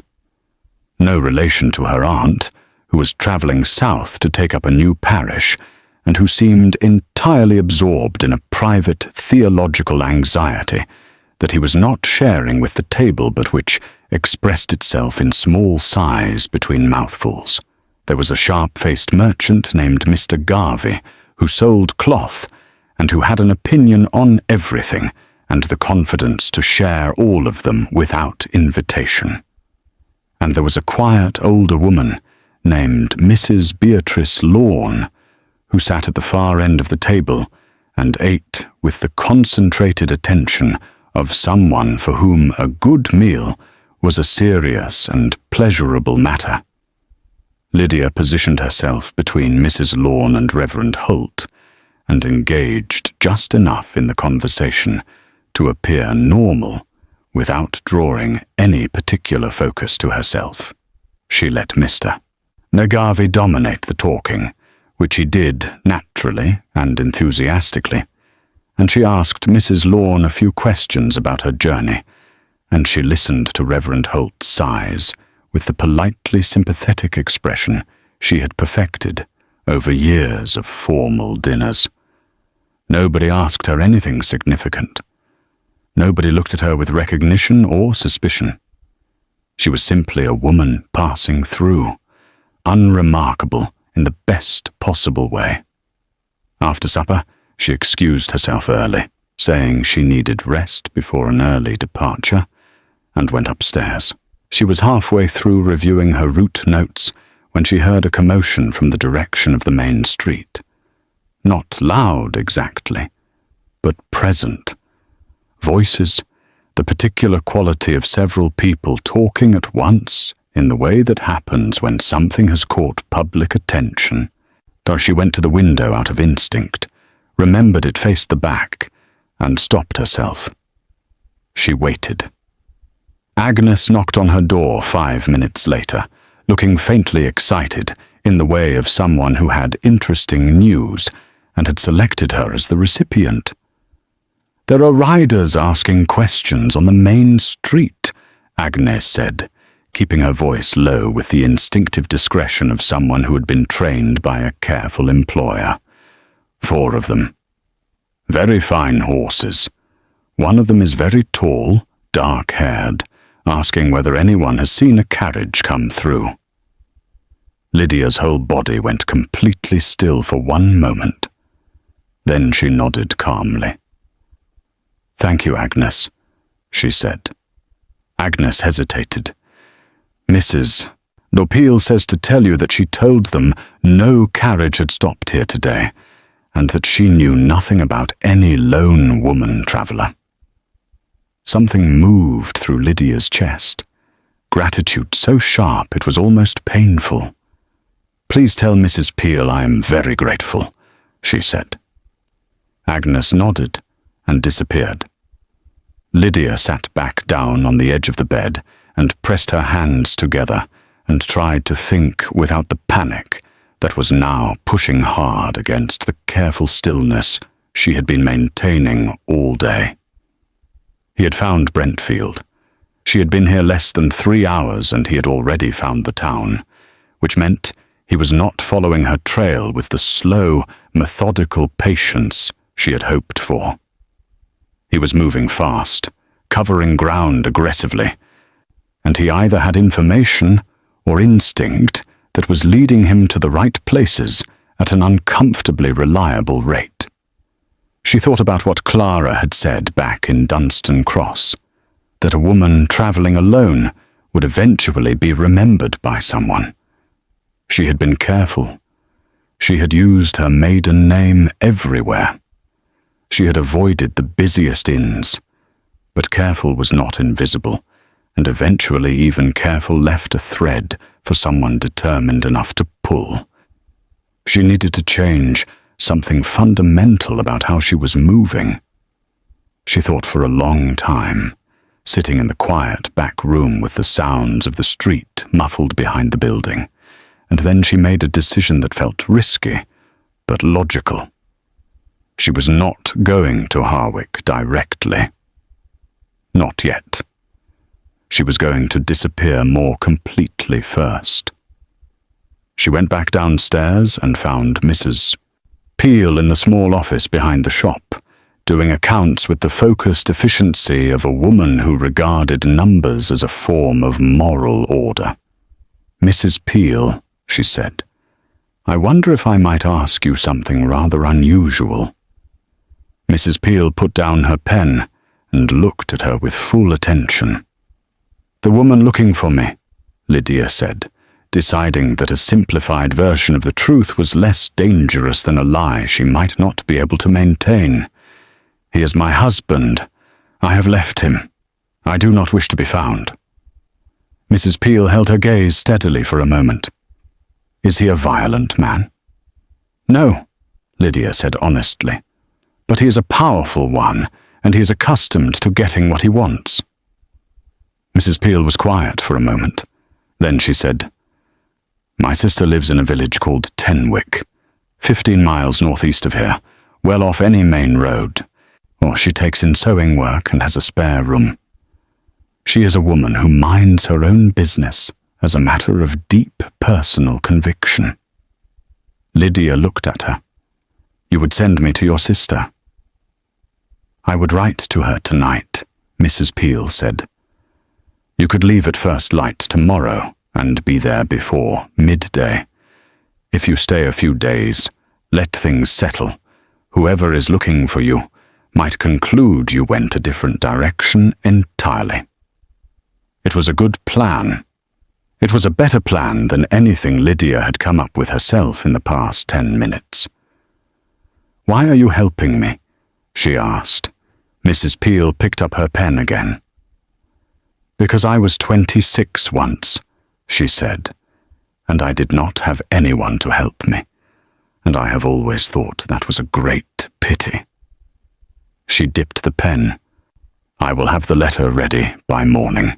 no relation to her aunt, who was travelling south to take up a new parish, and who seemed entirely absorbed in a private theological anxiety that he was not sharing with the table, but which expressed itself in small sighs between mouthfuls. There was a sharp-faced merchant named Mr. Garvey, who sold cloth, and who had an opinion on everything, and the confidence to share all of them without invitation. And there was a quiet older woman named Mrs. Beatrice Lorne, who sat at the far end of the table and ate with the concentrated attention of someone for whom a good meal was a serious and pleasurable matter. Lydia positioned herself between Mrs. Lorne and Reverend Holt, and engaged just enough in the conversation to appear normal without drawing any particular focus to herself. She let Mr. Garvey dominate the talking, which he did naturally and enthusiastically, and she asked Mrs. Lorne a few questions about her journey, and she listened to Reverend Holt's sighs with the politely sympathetic expression she had perfected over years of formal dinners. Nobody asked her anything significant. Nobody looked at her with recognition or suspicion. She was simply a woman passing through, unremarkable in the best possible way. After supper, she excused herself early, saying she needed rest before an early departure, and went upstairs. She was halfway through reviewing her route notes when she heard a commotion from the direction of the main street. Not loud exactly, but present. Voices, the particular quality of several people talking at once in the way that happens when something has caught public attention. Though she went to the window out of instinct, remembered it faced the back, and stopped herself. She waited. Agnes knocked on her door 5 minutes later, looking faintly excited in the way of someone who had interesting news and had selected her as the recipient. "There are riders asking questions on the main street," Agnes said, keeping her voice low with the instinctive discretion of someone who had been trained by a careful employer. 4 of them. Very fine horses. One of them is very tall, dark-haired, asking whether anyone has seen a carriage come through. Lydia's whole body went completely still for 1 moment. Then she nodded calmly. "Thank you, Agnes," she said. Agnes hesitated. "Mrs. Peel says to tell you that she told them no carriage had stopped here today, and that she knew nothing about any lone woman traveller." Something moved through Lydia's chest, gratitude so sharp it was almost painful. "Please tell Mrs. Peel I am very grateful," she said. Agnes nodded and disappeared. Lydia sat back down on the edge of the bed and pressed her hands together and tried to think without the panic that was now pushing hard against the careful stillness she had been maintaining all day. He had found Brentfield. She had been here less than 3 hours and he had already found the town, which meant he was not following her trail with the slow, methodical patience she had hoped for. He was moving fast, covering ground aggressively, and he either had information or instinct that was leading him to the right places at an uncomfortably reliable rate. She thought about what Clara had said back in Dunstan Cross, that a woman travelling alone would eventually be remembered by someone. She had been careful. She had used her maiden name everywhere. She had avoided the busiest inns, but careful was not invisible, and eventually even careful left a thread for someone determined enough to pull. She needed to change something fundamental about how she was moving. She thought for a long time, sitting in the quiet back room with the sounds of the street muffled behind the building, and then she made a decision that felt risky, but logical. She was not going to Harwick directly. Not yet. She was going to disappear more completely first. She went back downstairs and found Mrs. Peel in the small office behind the shop, doing accounts with the focused efficiency of a woman who regarded numbers as a form of moral order. "Mrs. Peel," she said, "I wonder if I might ask you something rather unusual." Mrs. Peel put down her pen and looked at her with full attention. "The woman looking for me," Lydia said, deciding that a simplified version of the truth was less dangerous than a lie she might not be able to maintain. "He is my husband. I have left him. I do not wish to be found." Mrs. Peel held her gaze steadily for a moment. "Is he a violent man?" "No," Lydia said honestly. "But he is a powerful one, and he is accustomed to getting what he wants." Mrs. Peel was quiet for a moment. Then she said, "My sister lives in a village called Tenwick, 15 miles northeast of here, well off any main road. Or she takes in sewing work and has a spare room. She is a woman who minds her own business as a matter of deep personal conviction." Lydia looked at her. "You would send me to your sister?" "I would write to her tonight," Mrs. Peel said. "You could leave at first light tomorrow and be there before midday. If you stay a few days, let things settle. Whoever is looking for you might conclude you went a different direction entirely." It was a good plan. It was a better plan than anything Lydia had come up with herself in the past 10 minutes. "Why are you helping me?" she asked. Mrs. Peel picked up her pen again. "Because I was 26 once," she said, "and I did not have anyone to help me, and I have always thought that was a great pity." She dipped the pen. "I will have the letter ready by morning."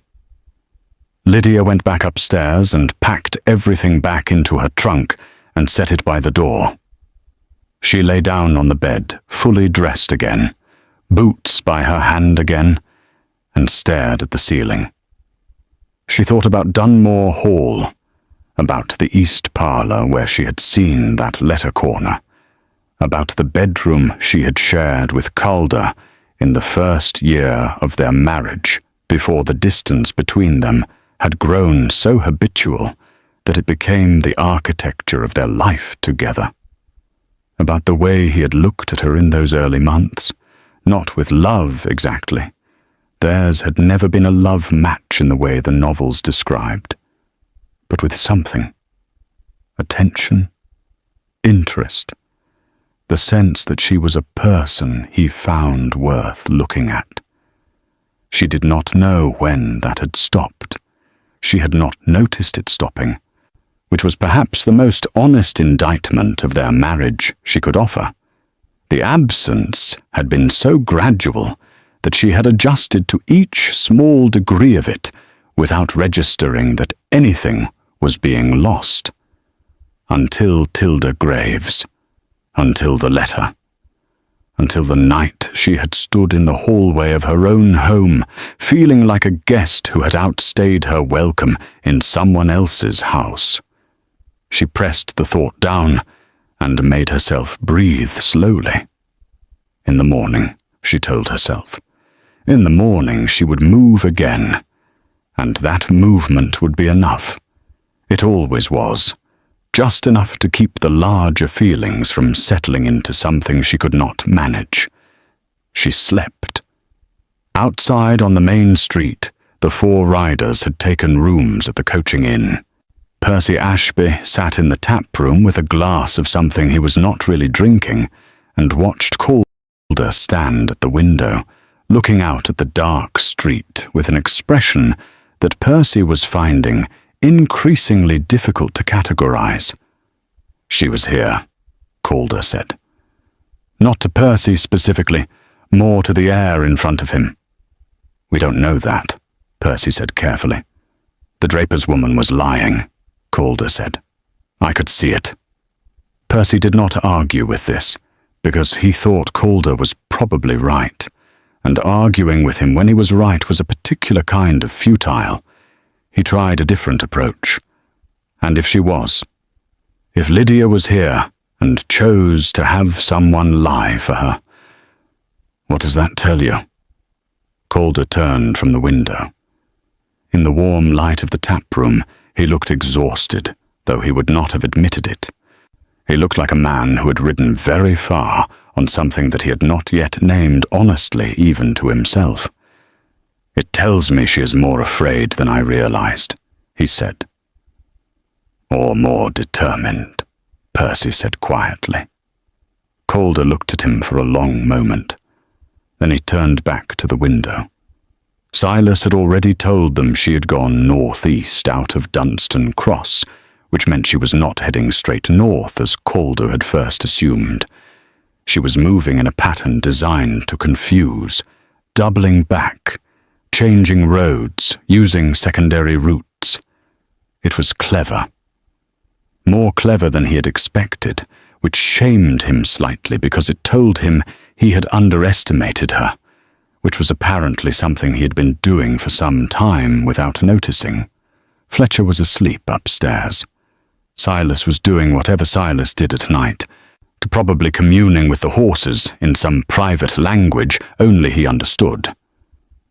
Lydia went back upstairs and packed everything back into her trunk and set it by the door. She lay down on the bed, fully dressed again, boots by her hand again, and stared at the ceiling. She thought about Dunmore Hall, about the east parlour where she had seen that letter corner, about the bedroom she had shared with Calder in the first year of their marriage, before the distance between them had grown so habitual that it became the architecture of their life together, about the way he had looked at her in those early months, not with love exactly. Theirs had never been a love match in the way the novels described, but with something. Attention, interest, the sense that she was a person he found worth looking at. She did not know when that had stopped. She had not noticed it stopping, which was perhaps the most honest indictment of their marriage she could offer. The absence had been so gradual that she had adjusted to each small degree of it without registering that anything was being lost. Until Tilda Graves, until the letter, until the night she had stood in the hallway of her own home, feeling like a guest who had outstayed her welcome in someone else's house. She pressed the thought down and made herself breathe slowly. In the morning, she told herself. In the morning she would move again, and that movement would be enough. It always was, just enough to keep the larger feelings from settling into something she could not manage. She slept. Outside on the main street, the 4 riders had taken rooms at the coaching inn. Percy Ashby sat in the tap room with a glass of something he was not really drinking and watched Calder stand at the window, looking out at the dark street with an expression that Percy was finding increasingly difficult to categorize. "She was here," Calder said. Not to Percy specifically, more to the air in front of him. "We don't know that," Percy said carefully. "The draper's woman was lying," Calder said. I could see it. Percy did not argue with this, because he thought Calder was probably right, and arguing with him when he was right was a particular kind of futile. He tried a different approach. And if she was, if Lydia was here and chose to have someone lie for her, what does that tell you? Calder turned from the window. In the warm light of the tap room, he looked exhausted, though he would not have admitted it. He looked like a man who had ridden very far on something that he had not yet named honestly even to himself. It tells me she is more afraid than I realized, he said. Or more determined, Percy said quietly. Calder looked at him for a long moment. Then he turned back to the window. Silas had already told them she had gone northeast out of Dunstan Cross, which meant she was not heading straight north as Calder had first assumed. She was moving in a pattern designed to confuse, doubling back, changing roads, using secondary routes. It was clever. More clever than he had expected, which shamed him slightly because it told him he had underestimated her, which was apparently something he had been doing for some time without noticing. Fletcher was asleep upstairs. Silas was doing whatever Silas did at night, probably communing with the horses in some private language only he understood.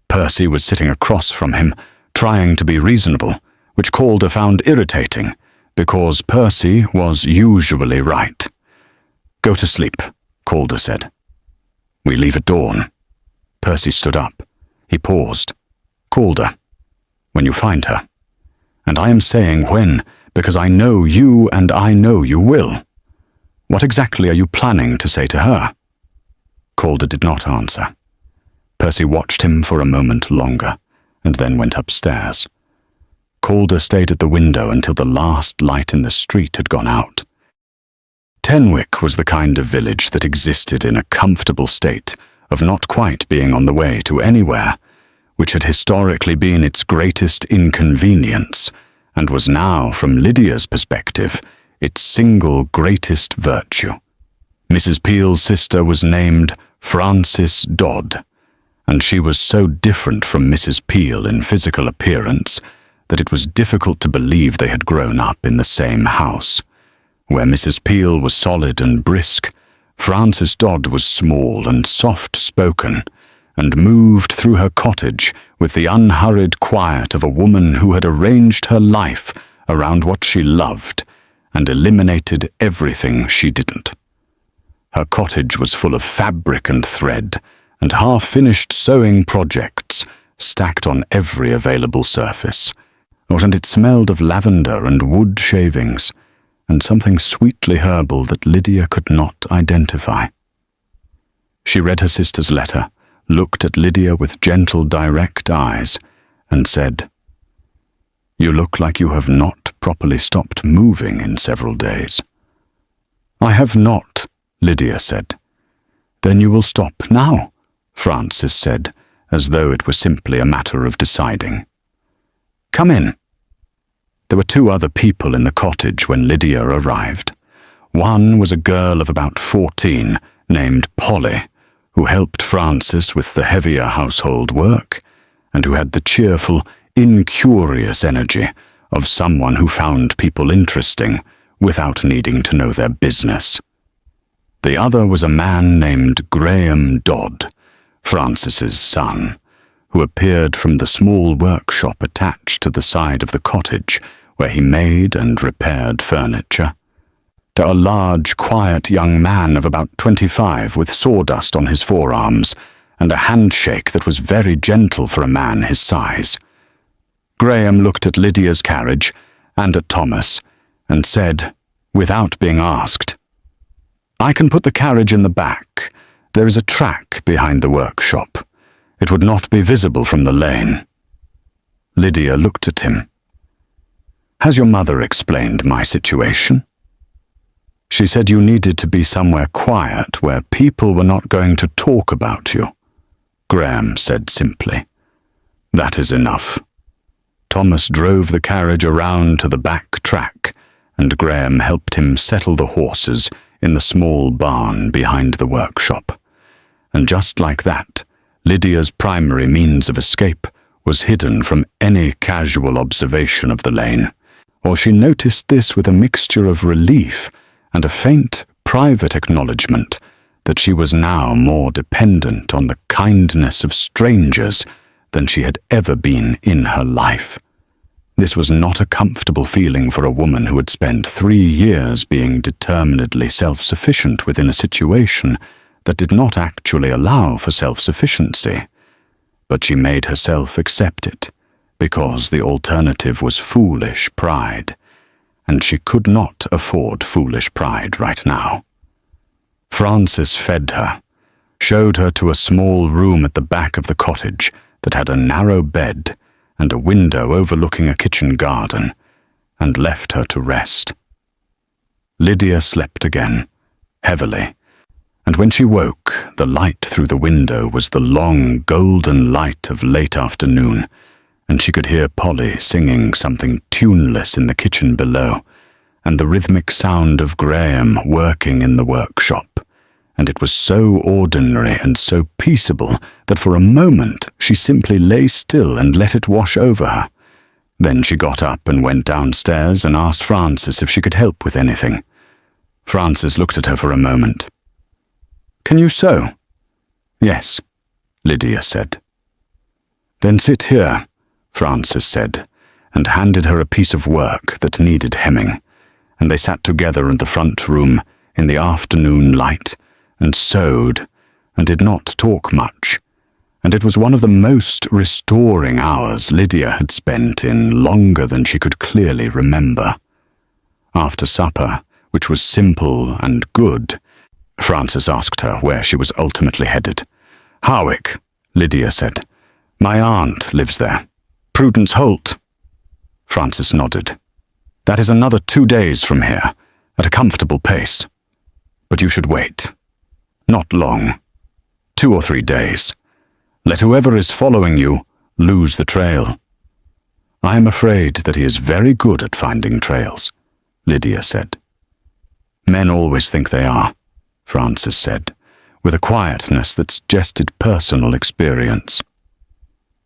Percy was sitting across from him, trying to be reasonable, which Calder found irritating, because Percy was usually right. "Go to sleep," Calder said. "We leave at dawn." Percy stood up. He paused. "Calder, when you find her. And I am saying when, because I know you and I know you will. What exactly are you planning to say to her?" Calder did not answer. Percy watched him for a moment longer, and then went upstairs. Calder stayed at the window until the last light in the street had gone out. Tenwick was the kind of village that existed in a comfortable state of not quite being on the way to anywhere, which had historically been its greatest inconvenience, and was now, from Lydia's perspective, its single greatest virtue. Mrs. Peel's sister was named Frances Dodd, and she was so different from Mrs. Peel in physical appearance that it was difficult to believe they had grown up in the same house. Where Mrs. Peel was solid and brisk, Frances Dodd was small and soft-spoken, and moved through her cottage with the unhurried quiet of a woman who had arranged her life around what she loved and eliminated everything she didn't. Her cottage was full of fabric and thread, and half-finished sewing projects stacked on every available surface, and it smelled of lavender and wood shavings, and something sweetly herbal that Lydia could not identify. She read her sister's letter, looked at Lydia with gentle, direct eyes, and said, "You look like you have not properly stopped moving in several days." "I have not," Lydia said. "Then you will stop now," Frances said, as though it were simply a matter of deciding. "Come in." There were 2 other people in the cottage when Lydia arrived. One was a girl of about 14 named Polly, who helped Frances with the heavier household work, and who had the cheerful, incurious energy of someone who found people interesting without needing to know their business. The other was a man named Graham Dodd, Frances's son, who appeared from the small workshop attached to the side of the cottage where he made and repaired furniture. A large, quiet young man of about 25 with sawdust on his forearms and a handshake that was very gentle for a man his size. Graham looked at Lydia's carriage and at Thomas and said, without being asked, "I can put the carriage in the back. There is a track behind the workshop. It would not be visible from the lane." Lydia looked at him. "Has your mother explained my situation?" "She said you needed to be somewhere quiet where people were not going to talk about you," Graham said simply. "That is enough." Thomas drove the carriage around to the back track and Graham helped him settle the horses in the small barn behind the workshop. And just like that, Lydia's primary means of escape was hidden from any casual observation of the lane, or she noticed this with a mixture of relief and a faint, private acknowledgement that she was now more dependent on the kindness of strangers than she had ever been in her life. This was not a comfortable feeling for a woman who had spent 3 years being determinedly self-sufficient within a situation that did not actually allow for self-sufficiency. But she made herself accept it, because the alternative was foolish pride, and she could not afford foolish pride right now. Francis fed her, showed her to a small room at the back of the cottage that had a narrow bed and a window overlooking a kitchen garden, and left her to rest. Lydia slept again, heavily, and when she woke, the light through the window was the long, golden light of late afternoon, and she could hear Polly singing something tuneless in the kitchen below, and the rhythmic sound of Graham working in the workshop, and it was so ordinary and so peaceable that for a moment she simply lay still and let it wash over her. Then she got up and went downstairs and asked Francis if she could help with anything. Francis looked at her for a moment. "Can you sew?" "Yes," Lydia said. "Then sit here," Francis said, and handed her a piece of work that needed hemming, and they sat together in the front room in the afternoon light and sewed and did not talk much, and it was one of the most restoring hours Lydia had spent in longer than she could clearly remember. After supper, which was simple and good, Francis asked her where she was ultimately headed. "Harwick," Lydia said. "My aunt lives there. Prudence Holt." Francis nodded. "That is another 2 days from here, at a comfortable pace. But you should wait. Not long. 2 or 3 days. Let whoever is following you lose the trail." "I am afraid that he is very good at finding trails," Lydia said. "Men always think they are," Francis said, with a quietness that suggested personal experience.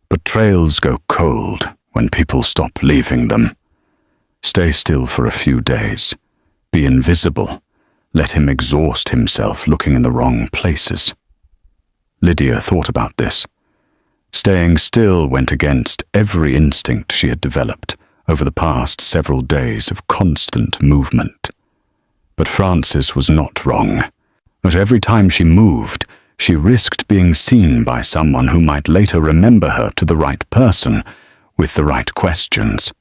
"But trails go cold when people stop leaving them. Stay still for a few days. Be invisible. Let him exhaust himself looking in the wrong places." Lydia thought about this. Staying still went against every instinct she had developed over the past several days of constant movement. But Francis was not wrong. But every time she moved, she risked being seen by someone who might later remember her to the right person with the right questions.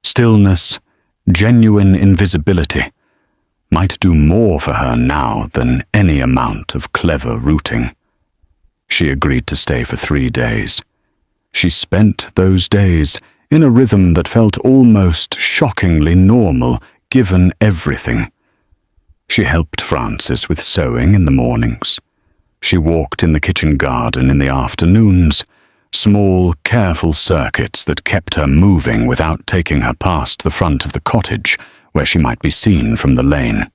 Stillness, genuine invisibility, might do more for her now than any amount of clever rooting. She agreed to stay for 3 days. She spent those days in a rhythm that felt almost shockingly normal, given everything. She helped Francis with sewing in the mornings. She walked in the kitchen garden in the afternoons, small, careful circuits that kept her moving without taking her past the front of the cottage, where she might be seen from the lane.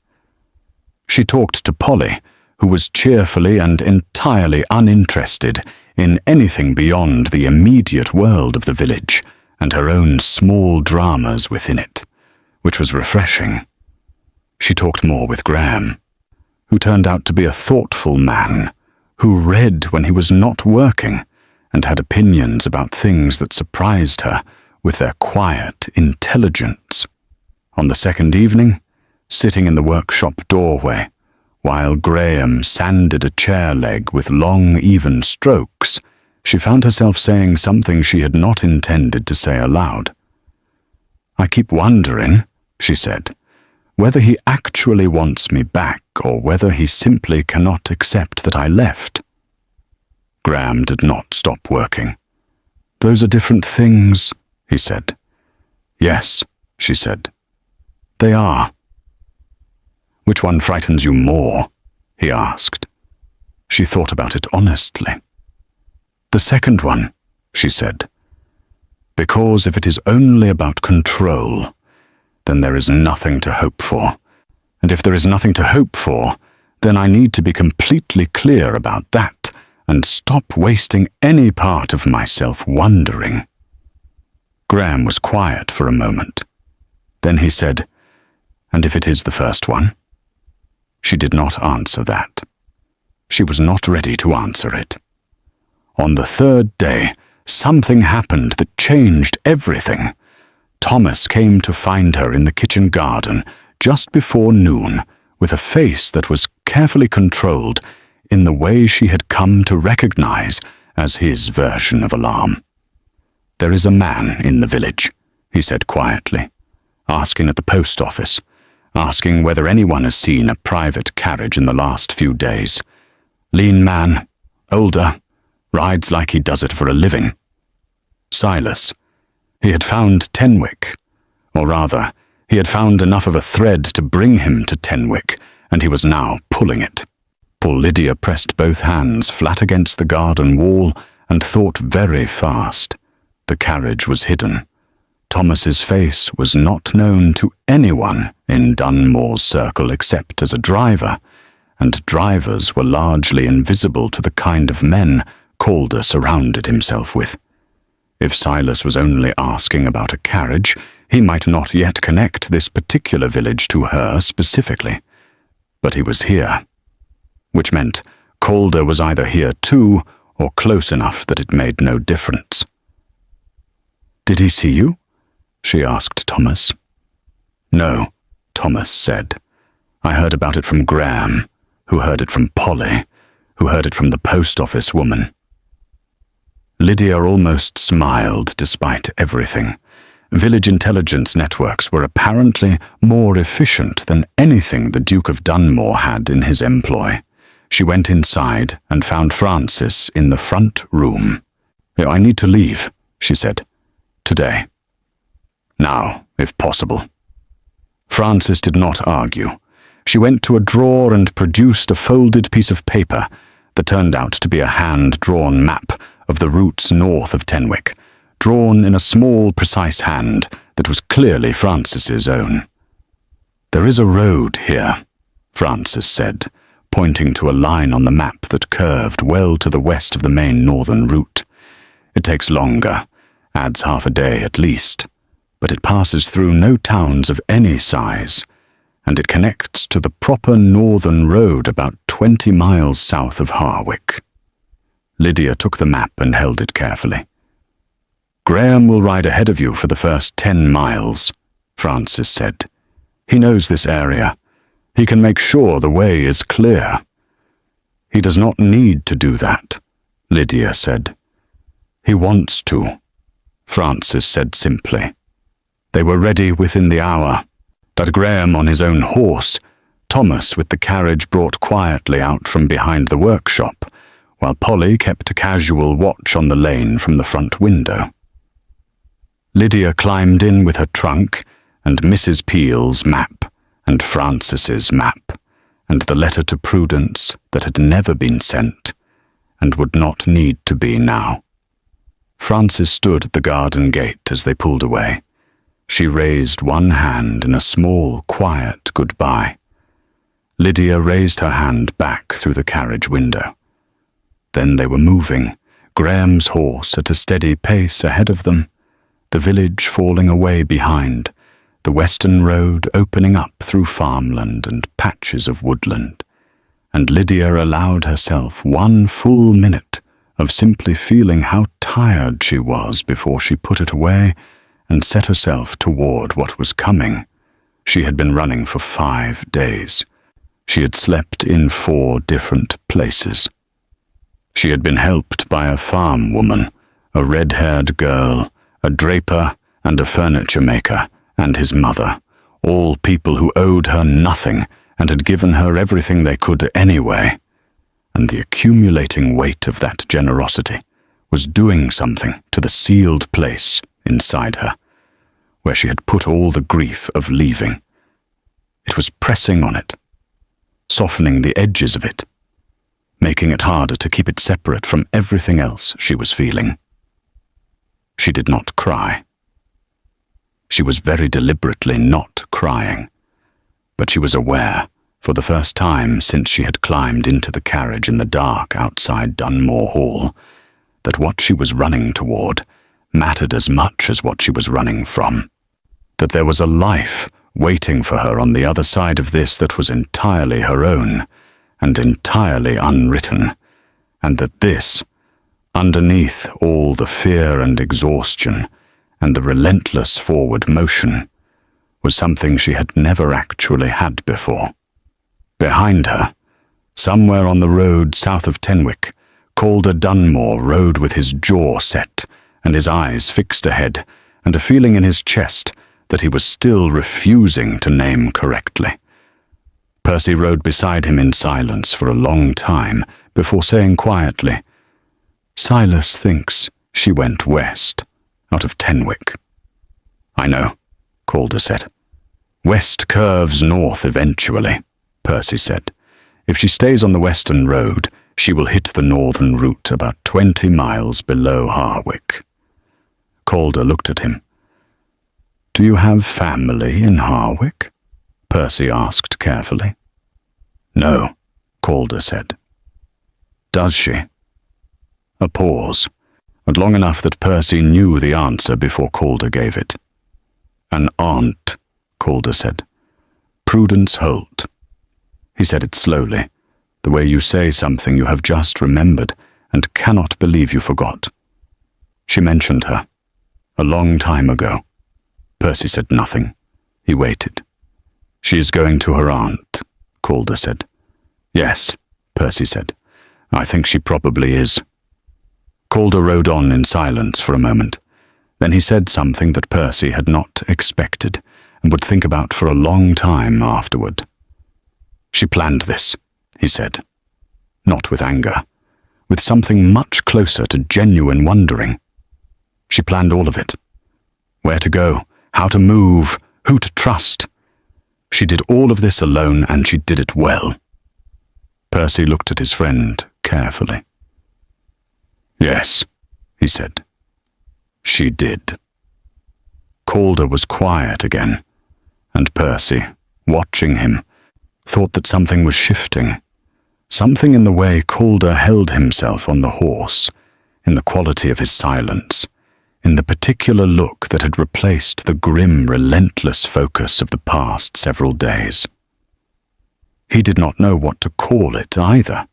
She talked to Polly, who was cheerfully and entirely uninterested in anything beyond the immediate world of the village and her own small dramas within it, which was refreshing. She talked more with Graham, who turned out to be a thoughtful man, who read when he was not working and had opinions about things that surprised her with their quiet intelligence. On the second evening, sitting in the workshop doorway, while Graham sanded a chair leg with long, even strokes, she found herself saying something she had not intended to say aloud. "I keep wondering," she said, "whether he actually wants me back or whether he simply cannot accept that I left." Graham did not stop working. "Those are different things," he said. "Yes," she said. "They are." "Which one frightens you more?" he asked. She thought about it honestly. "The second one," she said. "Because if it is only about control, then there is nothing to hope for. And if there is nothing to hope for, then I need to be completely clear about that and stop wasting any part of myself wondering. Graham was quiet for a moment. Then he said, "And if it is the first one?" She did not answer that. She was not ready to answer it. On the third day, something happened that changed everything. Thomas came to find her in the kitchen garden just before noon, with a face that was carefully controlled in the way she had come to recognize as his version of alarm. "There is a man in the village," he said quietly, "asking at the post office, asking whether anyone has seen a private carriage in the last few days. Lean man, older, rides like he does it for a living. Silas. He had found Tenwick, or rather, he had found enough of a thread to bring him to Tenwick, and he was now pulling it." Poor Lydia pressed both hands flat against the garden wall and thought very fast. The carriage was hidden. Thomas's face was not known to anyone in Dunmore's circle except as a driver, and drivers were largely invisible to the kind of men Calder surrounded himself with. If Silas was only asking about a carriage, he might not yet connect this particular village to her specifically. But he was here, which meant Calder was either here too or close enough that it made no difference. "Did he see you?" she asked Thomas. "No," Thomas said. "I heard about it from Graham, who heard it from Polly, who heard it from the post office woman." Lydia almost smiled despite everything. Village intelligence networks were apparently more efficient than anything the Duke of Dunmore had in his employ. She went inside and found Francis in the front room. "I need to leave," she said. "Today. Now, if possible." Francis did not argue. She went to a drawer and produced a folded piece of paper that turned out to be a hand-drawn map of the routes north of Tenwick, drawn in a small, precise hand that was clearly Francis's own. "There is a road here," Francis said, pointing to a line on the map that curved well to the west of the main northern route. "It takes longer, adds half a day at least, but it passes through no towns of any size, and it connects to the proper northern road about 20 miles south of Harwick." Lydia took the map and held it carefully. "Graham will ride ahead of you for the first 10 miles, Francis said. "He knows this area. He can make sure the way is clear." "He does not need to do that," Lydia said. "He wants to," Francis said simply. They were ready within the hour. That Graham on his own horse, Thomas with the carriage brought quietly out from behind the workshop, while Polly kept a casual watch on the lane from the front window. Lydia climbed in with her trunk and Mrs. Peel's map and Francis's map and the letter to Prudence that had never been sent and would not need to be now. Francis stood at the garden gate as they pulled away. She raised one hand in a small, quiet goodbye. Lydia raised her hand back through the carriage window. Then they were moving, Graham's horse at a steady pace ahead of them, the village falling away behind, the western road opening up through farmland and patches of woodland, and Lydia allowed herself 1 full minute of simply feeling how tired she was before she put it away and set herself toward what was coming. She had been running for 5 days. She had slept in 4 different places. She had been helped by a farm woman, a red-haired girl, a draper and a furniture maker, and his mother, all people who owed her nothing and had given her everything they could anyway. And the accumulating weight of that generosity was doing something to the sealed place inside her, where she had put all the grief of leaving. It was pressing on it, softening the edges of it, making it harder to keep it separate from everything else she was feeling. She did not cry. She was very deliberately not crying. But she was aware, for the first time since she had climbed into the carriage in the dark outside Dunmore Hall, that what she was running toward mattered as much as what she was running from. That there was a life waiting for her on the other side of this that was entirely her own and entirely unwritten, and that this, underneath all the fear and exhaustion and the relentless forward motion, was something she had never actually had before. Behind her, somewhere on the road south of Tenwick, Calder Dunmore rode with his jaw set and his eyes fixed ahead, and a feeling in his chest that he was still refusing to name correctly. Percy rode beside him in silence for a long time before saying quietly, "Silas thinks she went west, out of Tenwick." "I know," Calder said. "West curves north eventually," Percy said. "If she stays on the western road, she will hit the northern route about 20 miles below Harwick." Calder looked at him. "Do you have family in Harwick?" Percy asked carefully. "No," Calder said. "Does she?" A pause, and long enough that Percy knew the answer before Calder gave it. "An aunt," Calder said. "Prudence Holt." He said it slowly, the way you say something you have just remembered and cannot believe you forgot. "She mentioned her. A long time ago." Percy said nothing. He waited. "She is going to her aunt," Calder said. "Yes," Percy said. "I think she probably is." Calder rode on in silence for a moment. Then he said something that Percy had not expected and would think about for a long time afterward. "She planned this," he said. Not with anger, with something much closer to genuine wondering. She planned all of it. Where to go, how to move, who to trust. She did all of this alone, and she did it well. Percy looked at his friend carefully. "Yes," he said. "She did." Calder was quiet again, and Percy, watching him, thought that something was shifting. Something in the way Calder held himself on the horse, in the quality of his silence, in the particular look that had replaced the grim, relentless focus of the past several days. He did not know what to call it either.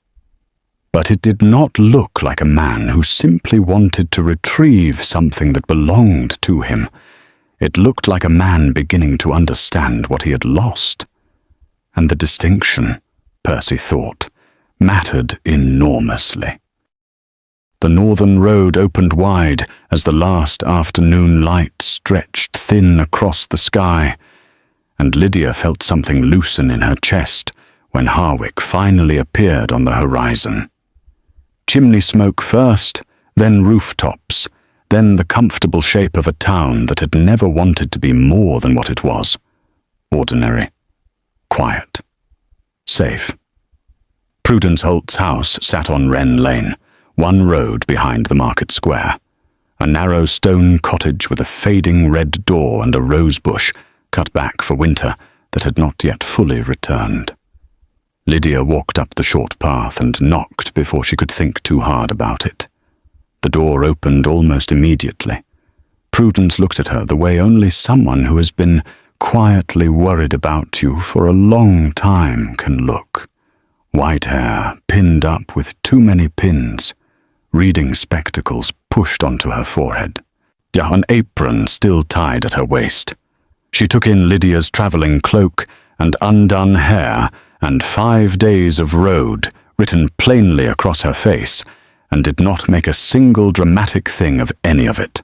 But it did not look like a man who simply wanted to retrieve something that belonged to him. It looked like a man beginning to understand what he had lost. And the distinction, Percy thought, mattered enormously. The northern road opened wide as the last afternoon light stretched thin across the sky, and Lydia felt something loosen in her chest when Harwick finally appeared on the horizon. Chimney smoke first, then rooftops, then the comfortable shape of a town that had never wanted to be more than what it was. Ordinary, quiet, safe. Prudence Holt's house sat on Wren Lane, one road behind the market square. A narrow stone cottage with a fading red door and a rose bush cut back for winter that had not yet fully returned. Lydia walked up the short path and knocked before she could think too hard about it. The door opened almost immediately. Prudence looked at her the way only someone who has been quietly worried about you for a long time can look. White hair pinned up with too many pins, reading spectacles pushed onto her forehead. An apron still tied at her waist. She took in Lydia's travelling cloak and undone hair and 5 days of road written plainly across her face, and did not make a single dramatic thing of any of it.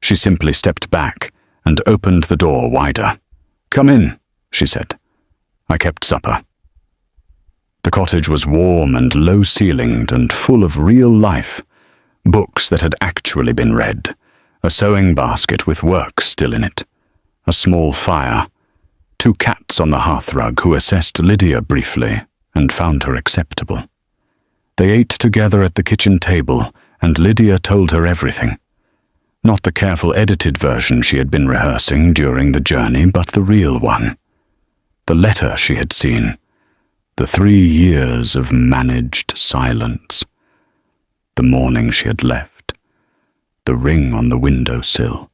She simply stepped back and opened the door wider. "Come in," she said. "I kept supper." The cottage was warm and low-ceilinged and full of real life, books that had actually been read, a sewing basket with work still in it, a small fire, 2 cats on the hearthrug who assessed Lydia briefly and found her acceptable. They ate together at the kitchen table, and Lydia told her everything. Not the careful edited version she had been rehearsing during the journey, but the real one. The letter she had seen. The 3 years of managed silence. The morning she had left. The ring on the windowsill.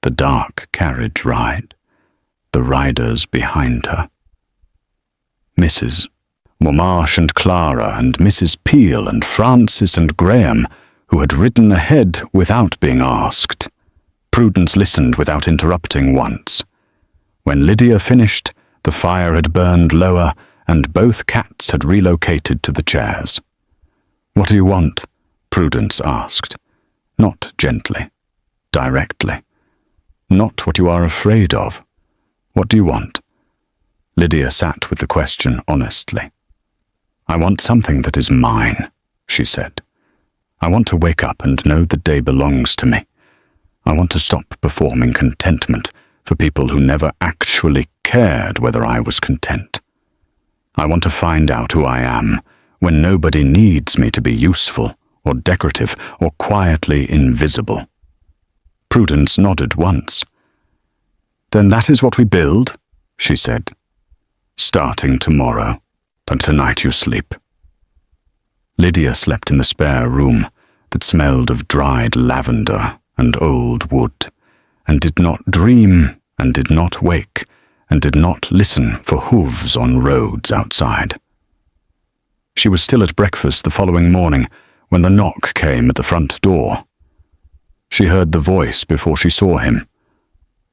The dark carriage ride. The riders behind her. Mrs. Marsh and Clara and Mrs. Peel and Francis and Graham, who had ridden ahead without being asked. Prudence listened without interrupting once. When Lydia finished, the fire had burned lower and both cats had relocated to the chairs. "What do you want?" Prudence asked. Not gently, directly. Not what you are afraid of. What do you want? Lydia sat with the question honestly. "I want something that is mine," she said. "I want to wake up and know the day belongs to me. I want to stop performing contentment for people who never actually cared whether I was content. I want to find out who I am when nobody needs me to be useful or decorative or quietly invisible." Prudence nodded once. "Then that is what we build," she said. "Starting tomorrow, and tonight you sleep." Lydia slept in the spare room that smelled of dried lavender and old wood, and did not dream, and did not wake, and did not listen for hooves on roads outside. She was still at breakfast the following morning when the knock came at the front door. She heard the voice before she saw him,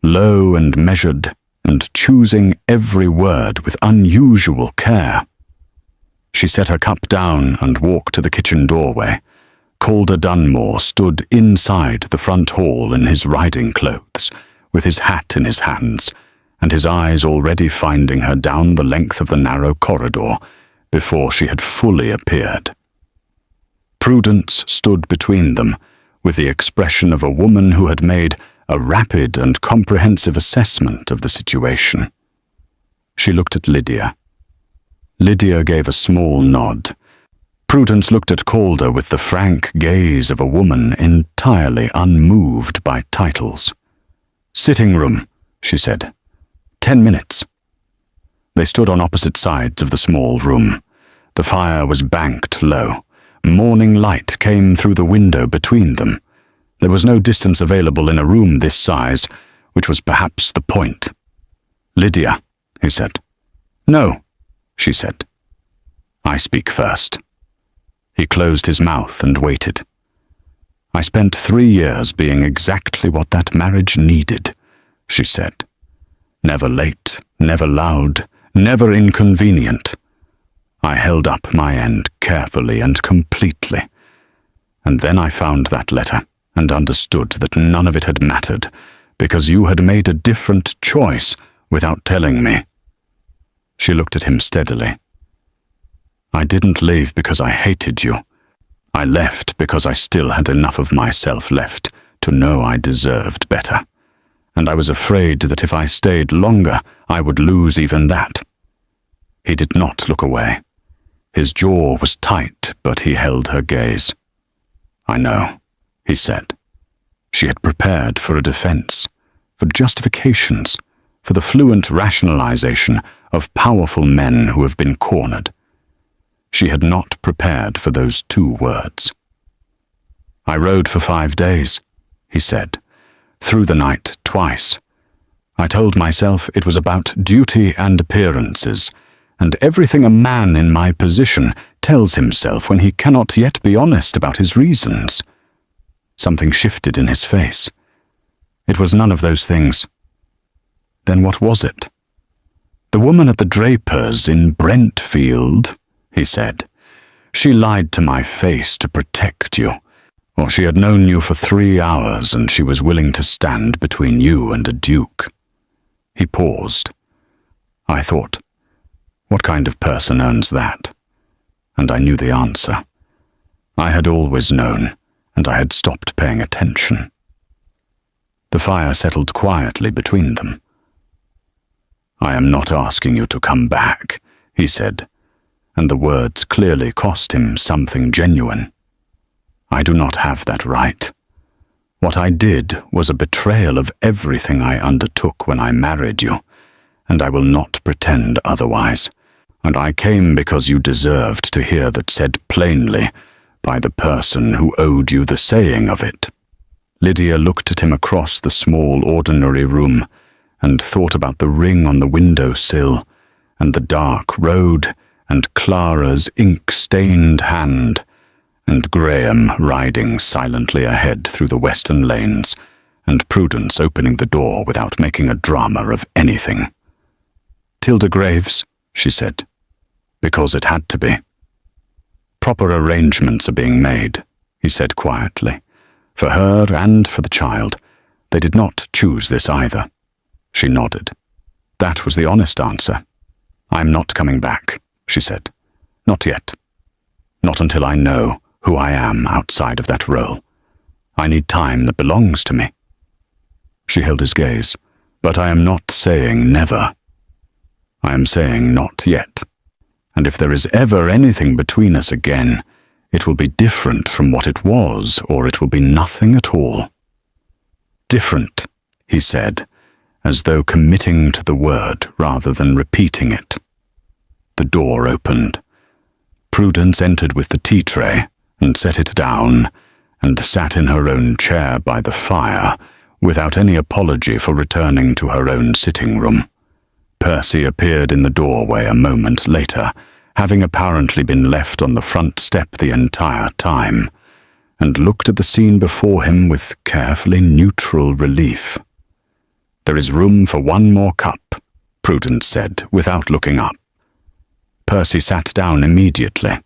low and measured, and choosing every word with unusual care. She set her cup down and walked to the kitchen doorway. Calder Dunmore stood inside the front hall in his riding clothes, with his hat in his hands, and his eyes already finding her down the length of the narrow corridor before she had fully appeared. Prudence stood between them, with the expression of a woman who had made a rapid and comprehensive assessment of the situation. She looked at Lydia. Lydia gave a small nod. Prudence looked at Calder with the frank gaze of a woman entirely unmoved by titles. "Sitting room," she said. 10 minutes. They stood on opposite sides of the small room. The fire was banked low. Morning light came through the window between them. There was no distance available in a room this size, which was perhaps the point. "Lydia," he said. "No," she said. "I speak first." He closed his mouth and waited. "I spent 3 years being exactly what that marriage needed," she said. "Never late, never loud, never inconvenient. I held up my end carefully and completely. And then I found that letter and understood that none of it had mattered, because you had made a different choice without telling me." She looked at him steadily. "I didn't leave because I hated you. I left because I still had enough of myself left to know I deserved better. And I was afraid that if I stayed longer, I would lose even that." He did not look away. His jaw was tight, but he held her gaze. "I know," he said. She had prepared for a defense, for justifications, for the fluent rationalization of powerful men who have been cornered. She had not prepared for those 2 words. "I rode for 5 days," he said, "through the night twice. I told myself it was about duty and appearances, and everything a man in my position tells himself when he cannot yet be honest about his reasons." Something shifted in his face. It was none of those things. Then what was it? "The woman at the draper's in Brentfield," he said. "She lied to my face to protect you, or she had known you for 3 hours and she was willing to stand between you and a duke." He paused. I thought, what kind of person earns that? And I knew the answer. I had always known, and I had stopped paying attention. The fire settled quietly between them. "I am not asking you to come back," he said, and the words clearly cost him something genuine. "I do not have that right. What I did was a betrayal of everything I undertook when I married you, and I will not pretend otherwise. And I came because you deserved to hear that said plainly by the person who owed you the saying of it." Lydia looked at him across the small, ordinary room and thought about the ring on the windowsill and the dark road and Clara's ink-stained hand and Graham riding silently ahead through the western lanes and Prudence opening the door without making a drama of anything. "Tilda Graves," she said, "because it had to be." "Proper arrangements are being made," he said quietly. "For her and for the child. They did not choose this either." She nodded. That was the honest answer. "I'm not coming back," she said. "Not yet. Not until I know who I am outside of that role. I need time that belongs to me." She held his gaze. "But I am not saying never. I am saying not yet. And if there is ever anything between us again, it will be different from what it was, or it will be nothing at all." "Different," he said, as though committing to the word rather than repeating it. The door opened. Prudence entered with the tea tray and set it down and sat in her own chair by the fire without any apology for returning to her own sitting room. Percy appeared in the doorway a moment later, having apparently been left on the front step the entire time, and looked at the scene before him with carefully neutral relief. "There is room for one more cup," Prudence said, without looking up. Percy sat down immediately.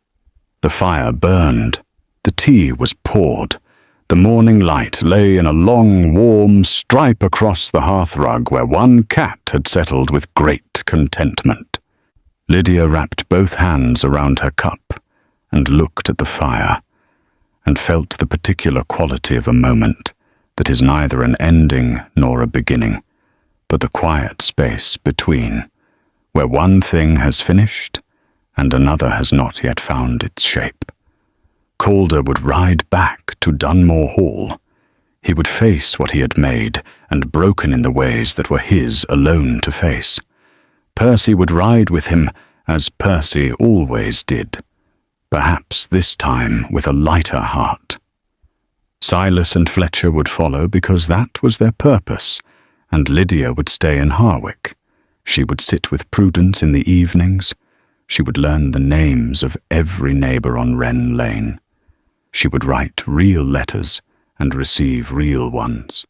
The fire burned. The tea was poured. The morning light lay in a long, warm stripe across the hearthrug where one cat had settled with great contentment. Lydia wrapped both hands around her cup and looked at the fire, and felt the particular quality of a moment that is neither an ending nor a beginning, but the quiet space between, where one thing has finished and another has not yet found its shape. Calder would ride back to Dunmore Hall. He would face what he had made and broken in the ways that were his alone to face. Percy would ride with him as Percy always did, perhaps this time with a lighter heart. Silas and Fletcher would follow because that was their purpose, and Lydia would stay in Harwick. She would sit with Prudence in the evenings. She would learn the names of every neighbour on Wren Lane. She would write real letters and receive real ones.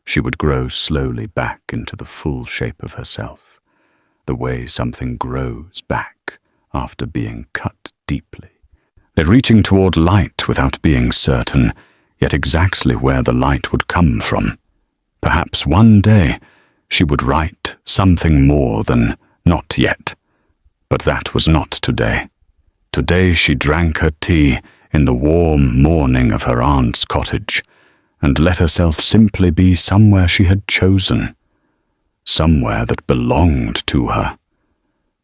She would grow slowly back into the full shape of herself, the way something grows back after being cut deeply. They're reaching toward light without being certain, yet exactly where the light would come from. Perhaps one day she would write something more than "not yet." But that was not today. Today she drank her tea in the warm morning of her aunt's cottage, and let herself simply be somewhere she had chosen, somewhere that belonged to her,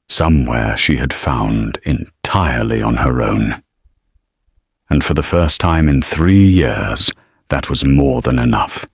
somewhere she had found entirely on her own. And for the first time in 3 years, that was more than enough.